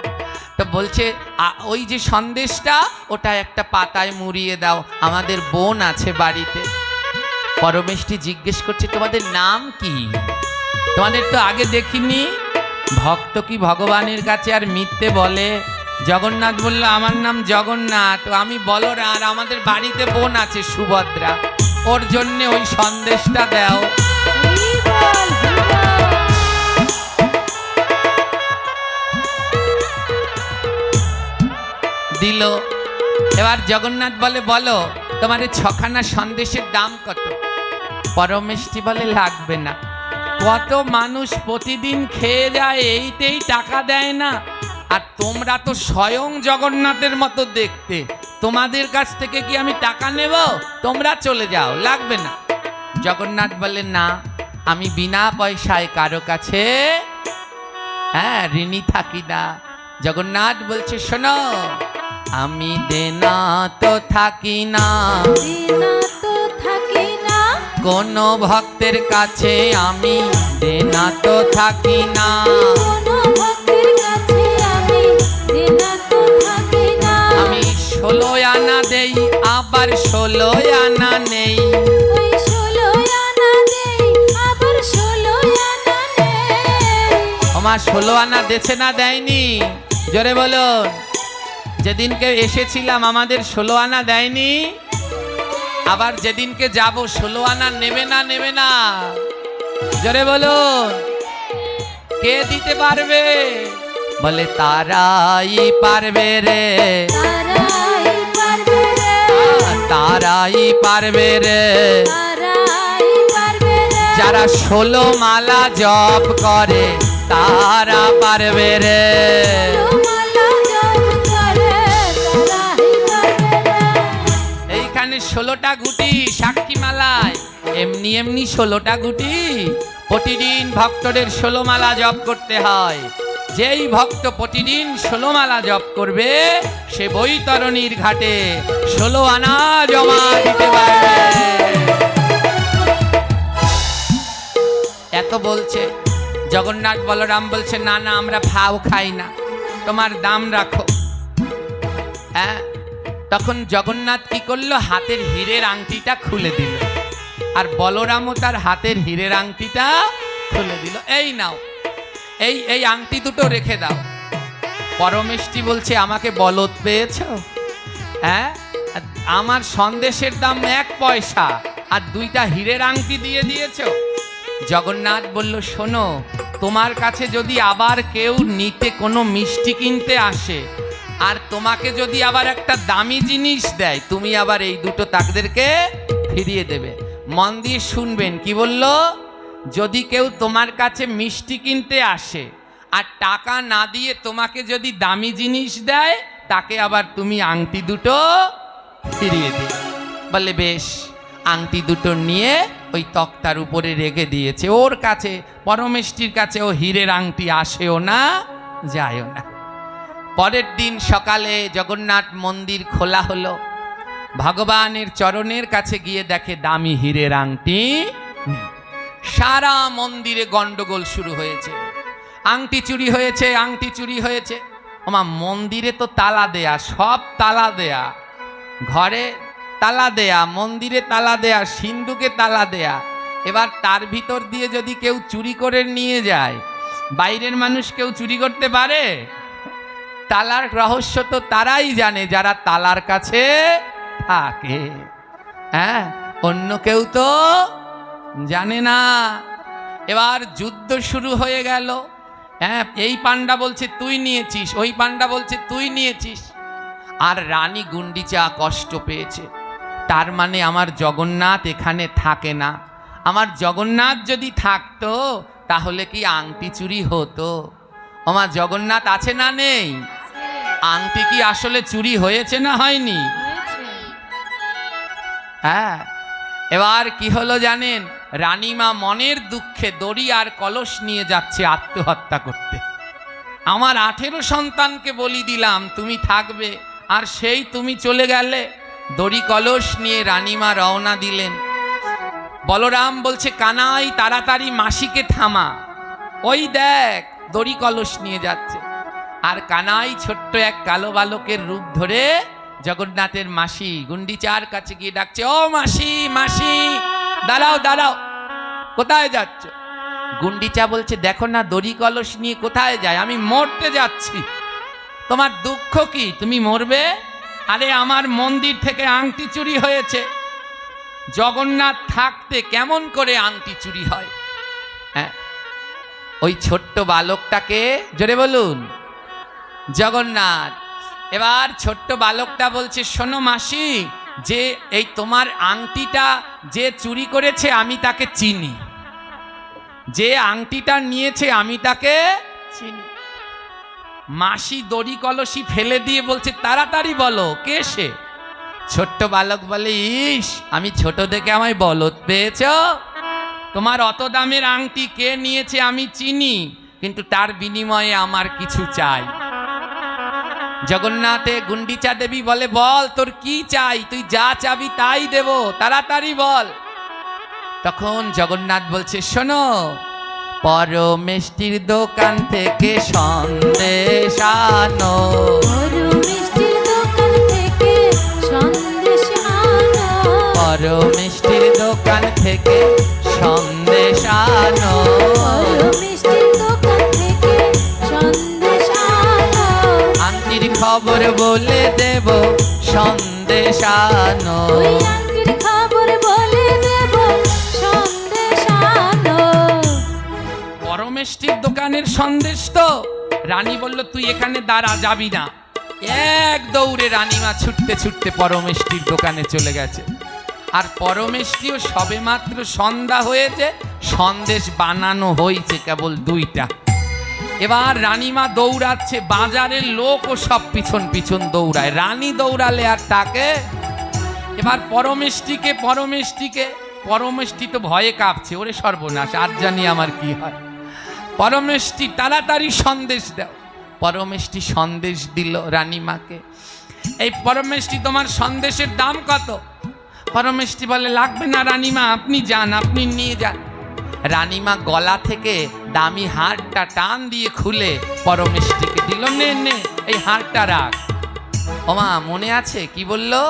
তো বলছে, ওই যে সন্দেশটা, ওটা একটা পাতায় মুড়িয়ে দাও, আমাদের বোন আছে বাড়িতে। পরমেষ্টি জিজ্ঞেস করছে, তোমাদের নাম কি? তোমাদের তো আগে দেখিনি। ভক্ত কি ভগবানের কাছে আর মিথ্যে বলে? জগন্নাথ বলল, আমার নাম জগন্নাথ, আমি বলরাম, আর আমাদের বাড়িতে বোন আছে সুভদ্রা, ওর জন্যে ওই সন্দেশটা দাও। হরি বল, হরি বল। দিল। এবার জগন্নাথ বলে, বলো তোমার 6খানা সন্দেশের দাম কত? পরমেষ্টি বলে, লাগবে না, কত মানুষ প্রতিদিন খেয়ে যায়, এইতেই টাকা দেয় না, আর তোমরা তো স্বয়ং জগন্নাথের মতো দেখতে, তোমাদের কাছ থেকে কি আমি টাকা নেব? তোমরা চলে যাও, লাগবে না। জগন্নাথ বলে, না, আমি বিনা পয়সায় কারো কাছে ঋণী থাকি না। জগন্নাথ বলছে, শোনো, আমি দেনা তো থাকি না, দেনা তো থাকি না, কোনো ভক্তের কাছে আমি দেনা তো থাকি না। কোনো ভক্তের কাছে আমি দেনা তো থাকি না। আমি 16 আনা দেই, আবার 16 আনা নেই। ওই 16 আনা দেই, আবার 16 আনা নেই। আমার 16 আনা দেছে না দেয়নি? জোরে বলুন। যেদিনকে এসেছিলাম আমাদের 16 আনা দেয়নি, আবার যেদিনকে যাব 16 আনা নেবে না, নেবে না? জোরে বলুন। কে দিতে পারবে? বলে তারাই পারবে রে, তারাই পারবে রে, তারাই পারবে রে, তারাই পারবে রে, যারা 16 মালা জপ করে তারা পারবে রে। মালা জপ করে তারাই পারবে রে। এইখানে 16টা গুটি সাক্ষী মালায়, এমনি এমনি 16টা গুটি। প্রতিদিন ভক্তদের 16 মালা জপ করতে হয়। যেই ভক্ত প্রতিদিন 16 মালা জপ করবে সে বৈতরণীর ঘাটে 16 আনা জমা দিতে পারবে। এত বলছে জগন্নাথ, বলরাম বলছে না না, আমরা ভাও খাই না, তোমার দাম রাখো। হ্যাঁ, তখন জগন্নাথ কি করলো? হাতের হীরের আংটিটা খুলে দিল, আর বলরামও তার হাতের হীরের আংটিটা খুলে দিল। এই নাও, এই এই আংটি দুটো রেখে দাও। পরমেষ্টি বলছে আমাকে বলদ পেয়েছো? হ্যাঁ, আমার সন্দেশের দাম 1 পয়সা আর 2টা হীরের আংটি দিয়ে দিয়েছো। জগন্নাথ বলল শোনো, তোমার কাছে যদি আবার কেউ নিতে কোনো মিষ্টি কিনতে আসে আর তোমাকে যদি আবার একটা দামি জিনিস দেয়, তুমি আবার এই দুটো তাদেরকে ফিরিয়ে দেবে। মন দিয়ে শুনবেন কি বলল? যদি কেউ তোমার কাছে মিষ্টি কিনতে আসে আর টাকা না দিয়ে তোমাকে যদি দামি জিনিস দেয়, তাকে আবার তুমি আংটি দুটো ফিরিয়ে দিবে। বলে বেশ। আংটি দুটো নিয়ে ওই তক্তার উপরে রেখে দিয়েছে। ওর কাছে, পরমেষ্টির কাছে ও হীরের আংটি আসেও না, যায়ও না। পরের দিন সকালে জগন্নাথ মন্দির খোলা হলো। ভগবানের চরণের কাছে গিয়ে দেখে দামি হীরের আংটি নেই। সারা মন্দিরে গন্ডগোল শুরু হয়েছে। আংটি চুরি হয়েছে, আংটি চুরি হয়েছে। ওমা, মন্দিরে তো তালা দেয়া, সব তালা দেয়া, ঘরে তালা দেয়া, মন্দিরে তালা দেয়া, সিন্ধুকে তালা দেয়া। এবার তার ভিতর দিয়ে যদি কেউ চুরি করে নিয়ে যায়, বাইরের মানুষ কেউ চুরি করতে পারে? তালার রহস্য তো তারাই জানে যারা তালার কাছে থাকে। হ্যাঁ, অন্য কেউ তো জানে না। এবার যুদ্ধ শুরু হয়ে গেল। হ্যাঁ, এই পান্ডা বলছে তুই নিয়েছিস, ওই পান্ডা বলছে তুই নিয়েছিস। আর রানী গুন্ডিচা কষ্ট পেয়েছে। তার মানে আমার জগন্নাথ এখানে থাকে না। আমার জগন্নাথ যদি থাকতো তাহলে কি আংটি চুরি হতো? আমার জগন্নাথ আছে না নেই? আংটি কি আসলে চুরি হয়েছে না হয়নি? হ্যাঁ। এবার কি হলো জানেন? রানীমা মনের দুঃখে দড়ি আর কলস নিয়ে যাচ্ছে আত্মহত্যা করতে। আমার 18 সন্তানকে বলি দিলাম তুমি থাকবে, আর সেই তুমি চলে গেলে। দড়ি কলস নিয়ে রানীমা রওনা দিলেন। বলরাম বলছে কানাই তাড়াতাড়ি মাসিকে থামা, ওই দেখ দড়ি কলস নিয়ে যাচ্ছে। আর কানাই ছোট্ট এক কালো বালকের রূপ ধরে জগন্নাথের মাসি গুন্ডিচার কাছে গিয়ে ডাকছে, ও মাসি, মাসি দাঁড়াও দাঁড়াও, কোথায় যাচ্ছ? গুন্ডিচা বলছে দেখো না দড়ি কলস নিয়ে কোথায় যায়? আমি মরতে যাচ্ছি। তোমার দুঃখ কি? তুমি মরবে? আরে আমার মন্দির থেকে আংটি চুরি হয়েছে। জগন্নাথ থাকতে কেমন করে আংটি চুরি হয়? হ্যাঁ, ওই ছোট্ট বালকটাকে, জোরে বলুন, জগন্নাথ। এবার ছোট্ট বালকটা বলছে শোনো মাসি, যে এই তোমার আংটিটা যে চুরি করেছে আমি তাকে চিনি, যে আংটিটা নিয়েছে আমি তাকে চিনি। মাসি দড়ি কলসি ফেলে দিয়ে বলছে তাড়াতাড়ি বলো কে সে? ছোট্ট বালক বলে, ইস আমি ছোট দেখে আমায় বলদ পেয়েছ? তোমার অত দামের আংটি কে নিয়েছে আমি চিনি, কিন্তু তার বিনিময়ে আমার কিছু চাই। জগন্নাথে গুন্ডিচা দেবী বলে, বল তোর কি চাই, তুই যা চাবি তাই দেব, তাড়াতাড়ি বল। তখন জগন্নাথ বলছে শোনো, পরমেষ্টির দোকান থেকে সন্দেশ আনো, পরমেষ্টির দোকান থেকে সন্দেশ আনো, পরমেষ্টির দোকান থেকে সন্দেশ আনো, পরমেষ্টির দোকান থেকে সন্দেশ আনো, আংটির খবর বলে দেব সন্দেশ আনো, ওই আংটির খবর বলে দেব সন্দেশ আনো। পরমেষ্টির দোকানের সন্দেশ তো। রানী বলল তুই এখানে দাঁড়া, যাবি না। এক দৌড়ে রানীমা ছুটতে ছুটতে পরমেষ্টির দোকানে চলে গেছে। আর পরমেষ্টিও সবেমাত্র সন্ধ্যা হয়েছে, সন্দেশ বানানো হয়েছে কেবল 2টা। এবার রানীমা দৌড়াচ্ছে, বাজারের লোকও সব পিছন পিছন দৌড়ায়। রানী দৌড়ালে আর তাকে। এবার পরমেষ্টি তো ভয়ে কাঁপছে, ওরে সর্বনাশ, আজ জানি আমার কি হয়। পরমেষ্টি তাড়াতাড়ি সন্দেশ দাও। পরমেষ্টি সন্দেশ দিল রানীমাকে। এই পরমেষ্টি, তোমার সন্দেশের দাম কত? পরমেষ্টি বলে লাগবে না রানীমা, আপনি যান, আপনি নিয়ে যান। রানীমা গলা থেকে দামি হারটা টান দিয়ে খুলে পরমেষ্টিকে দিল, নে নে এই হারটা রাখ। ওমা মনে আছে কি বললো?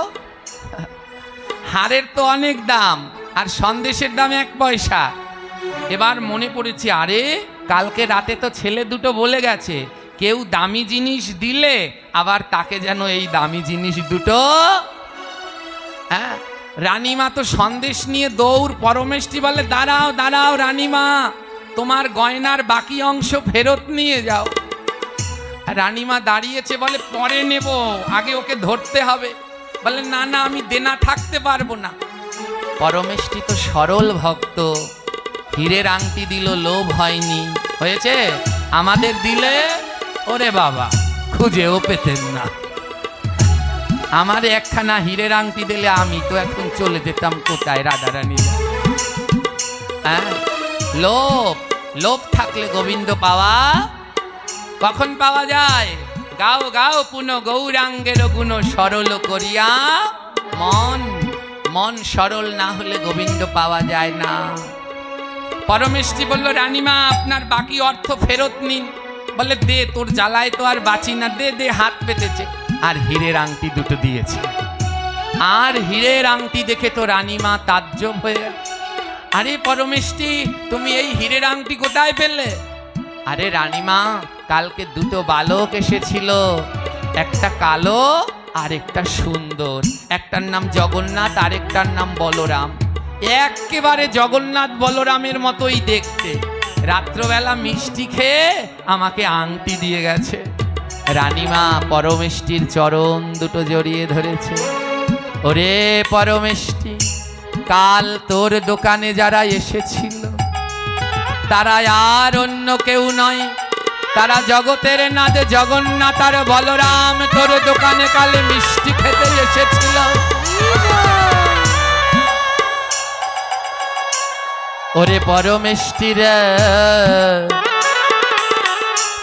হারের তো অনেক দাম আর সন্দেশের দাম 1 পয়সা। এবার মনে পড়েছে, আরে কালকে রাতে তো ছেলে দুটো বলে গেছে কেউ দামি জিনিস দিলে আবার তাকে যেন এই দামি জিনিস দুটো। হ্যাঁ, রানীমা তো সন্দেশ নিয়ে দৌড়। পরমেষ্টি বলে দাঁড়াও দাঁড়াও রানীমা, তোমার গয়নার বাকি অংশ ফেরত নিয়ে যাও। রানীমা দাঁড়িয়েছে, বলে পরে নেব, আগে ওকে ধরতে হবে। বলে না না, আমি দেনা থাকতে পারবো না। পরমেষ্টি তো সরল ভক্ত, হীরের আংটি দিল, লোভ হয়নি। হয়েছে আমাদের দিলে ওরে বাবা খুঁজেও পেতেন না। আমার একখানা হীরের আংটি দিলে আমি তো এখন চলে যেতাম কোথায় রাধারানী। হ্যাঁ, লোভ লোভ থাকলে গোবিন্দ পাওয়া কখন পাওয়া যায়? গাও গাও পুনঃ গৌরাঙ্গের গুণ সরল করিয়া মন। মন সরল না হলে গোবিন্দ পাওয়া যায় না। পরমেষ্টি বলল রানীমা আপনার বাকি অর্থ ফেরত নিন। বলে দে, তোর জ্বালায় তো আর বাঁচি না, দে দে। হাত পেতেছে আর হীরের আংটি দুটো দিয়েছে। আর হীরের আংটি দেখে তো রানীমা তাজ্জব হয়ে, আরে পরমেষ্টি তুমি এই হীরের আংটি কোথায় পেলে? আরে রানীমা, কালকে 2টো বালক এসেছিল, একটা কালো আর একটা সুন্দর। একটার নাম জগন্নাথ আর একটার নাম বলরাম। একেবারে জগন্নাথ বলরামের মতোই দেখতে। রাত্রবেলা মিষ্টি খেয়ে আমাকে আংটি দিয়ে গেছে। রানীমা পরমেষ্টির চরণ দুটো জড়িয়ে ধরেছে। ওরে পরমেষ্টি, কাল তোর দোকানে যারা এসেছিল তারা আর অন্য কেউ নয়, তারা জগতের নাথ জগন্নাথ আর বলরাম তোর দোকানে কালে মিষ্টি খেতে এসেছিল। ওরে পরমেষ্টি রে,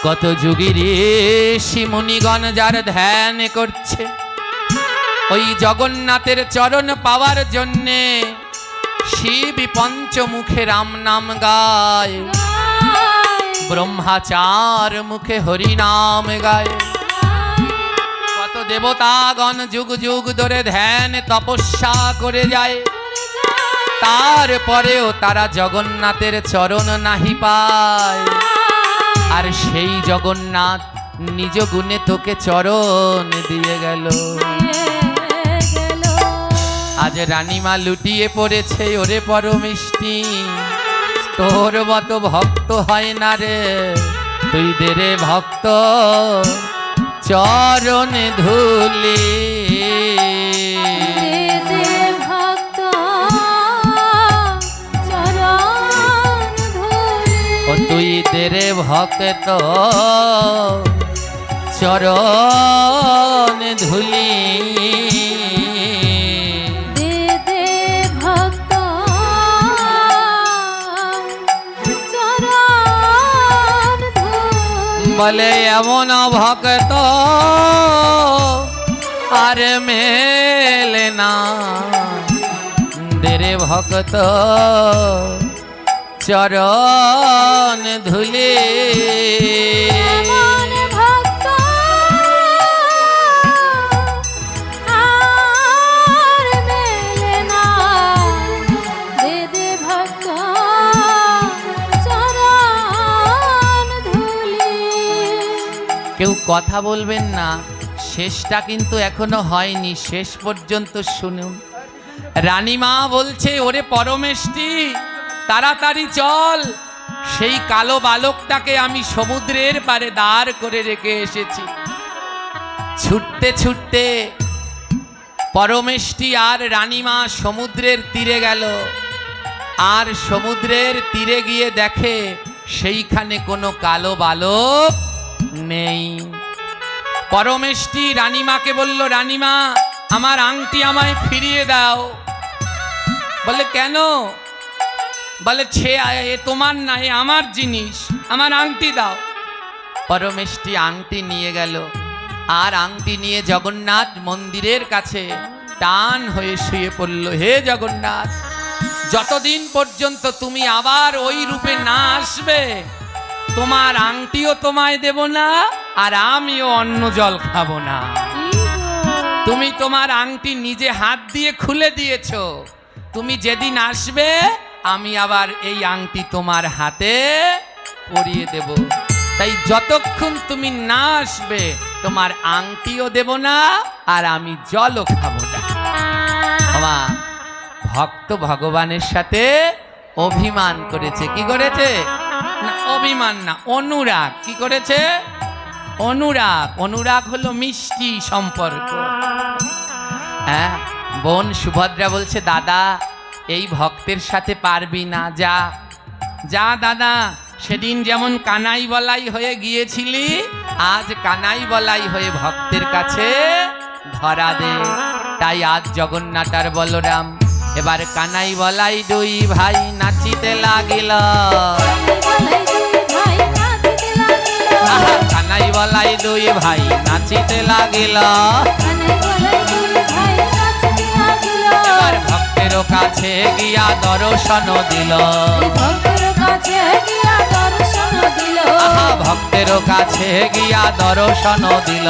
কত যুগী ঋষি মুনিগণ যার ধ্যান করছে, ওই জগন্নাথের চরণ পাওয়ার জন্যে শিব পঞ্চমুখে রাম নাম গায়, ব্রহ্মাচার মুখে হরি নাম গায়। কত দেবতাগণ যুগ যুগ ধরে ধ্যান তপস্যা করে যায়, তারপরেও তারা জগন্নাথের চরণ নাহি পায়। আর সেই জগন্নাথ নিজ গুণে তোকে চরণ দিয়ে গেল। আজ রানীমা লুটিয়ে পড়েছে। ওরে পরমেষ্টি, তোর মতো ভক্ত হয় না রে, তুই দে রে ভক্ত চরণে ধুলি। ও তুই দে রে ভক্ত চরণ ধুলি। বলে এমন ভক্ত আর মেলে না, দেরে ভক্ত চরণ ধুলি। কেউ কথা বলবেন না, শেষটা কিন্তু এখনো হয়নি, শেষ পর্যন্ত শুনুন। রানীমা বলছে ওরে পরমেষ্টি তাড়াতাড়ি চল, সেই কালো বালকটাকে আমি সমুদ্রের পারে দাঁড় করে রেখে এসেছি। ছুটতে ছুটতে পরমেষ্টি আর রানীমা সমুদ্রের তীরে গেল, আর সমুদ্রের তীরে গিয়ে দেখে সেইখানে কোনো কালো বালক নেই। পরমেষ্টি রানীমাকে বলল, রানীমা আমার আংটি আমায় ফিরিয়ে দাও। বলে কেন? বলে এ তোমার না, এ আমার জিনিস, আমার আংটি দাও। পরমেষ্টি আংটি নিয়ে গেল, আর আংটি নিয়ে জগন্নাথ মন্দিরের কাছে টান হয়ে শুয়ে পড়ল। হে জগন্নাথ, যতদিন পর্যন্ত তুমি আবার ওই রূপে না আসবে, তোমার আংটিও তোমায় দেব না, আর আমিও অন্ন জল খাবো না। তুমি তোমার আংটি নিজে হাত দিয়ে খুলে দিয়েছো, তুমি যেদিন আসবে আমি আবার এই আংটি তোমার হাতে পরিয়ে দেব। তাই যতক্ষণ তুমি না আসবে তোমার আংটিও দেব না, আর আমি জলও খাবো না। বাবা, ভক্ত ভগবানের সাথে অভিমান করেছে। কি করেছে? না অভিমান না, অনুরাগ। কি করেছে? অনুরাগ। অনুরাগ হলো মিষ্টি সম্পর্ক। হ্যাঁ, বোন সুভদ্রা বলছে, দাদা এই ভক্তের সাথে পারবি না, যা যা দাদা। সেদিন যেমন কানাই বলাই হয়ে গিয়েছিলি, আজ কানাই বলাই হয়ে ভক্তের কাছে ধরা দে। তাই আজ জগন্নাথ আর বলরাম এবার কানাই বলাই দুই ভাই নাচিতে লাগিল। কানাই বলাই দুই ভাই নাচিতে লাগিল। এবার ভক্তের কাছে গিয়া দর্শন দিল। ভক্তের কাছে গিয়া দর্শন দিল।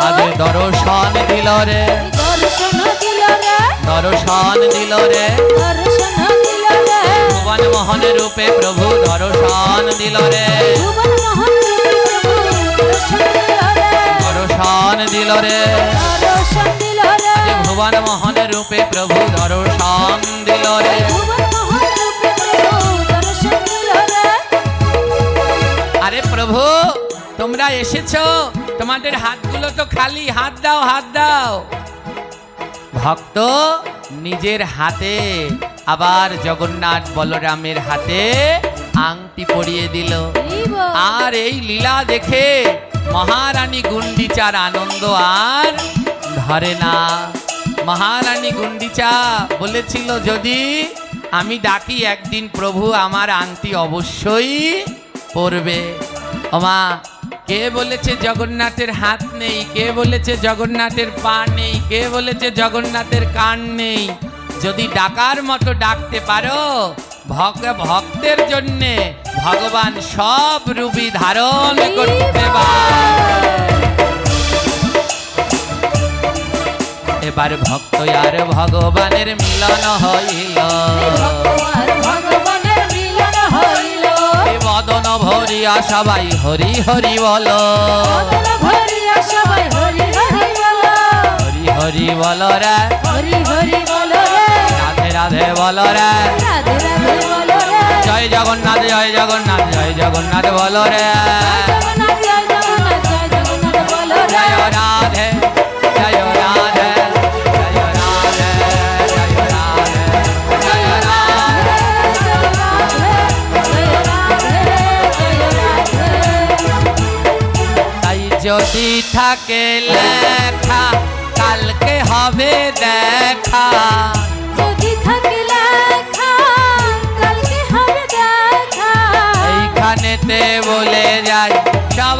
আগে দর্শন দিল রে, দর্শন দিল রে, ভুবন মোহন রূপে প্রভু দর্শন দিল রে, দর্শন দিল রে, ভুবন মোহন রূপে প্রভু দর্শন দিল রে। আরে প্রভু, তোমরা এসেছো, তোমাদের হাতগুলো তো খালি, হাত দাও, হাত দাও। ভক্ত নিজের হাতে আবার জগন্নাথ বলরামের হাতে আংটি পরিয়ে দিল। আর এই লীলা দেখে মহারানী গুন্ডিচার আনন্দ আর ধরে না। মহারানী গুন্ডিচা বলেছিল, যদি আমি ডাকি একদিন প্রভু আমার আংটি অবশ্যই পরবে। ওমা, কে বলেছে জগন্নাথের হাত নেই? কে বলেছে জগন্নাথের পা নেই? কে বলেছে জগন্নাথের কান নেই? যদি ডাকার মতো ডাকতে পারো, ভক্তের জন্যে ভগবান সব রূপই ধারণ করতে পারে। এবার ভক্ত আর ভগবানের মিলন হইল। বদন ভরিয়া সবাই হরি হরি বল, হরি হরি বল রে, রাধে রাধে বল রে, জয় জগন্নাথ জয় জগন্নাথ জয় জগন্নাথ বল রে, জয় রাধে জয় রাধে জয় রাধে জয় রাধে জয় রাধে। তাই যদি থাকে লেখা কালকে হবে দেখা, যদি থাকে লেখা কালকে হবে দেখা, এইখানেতে বলে যাই সব।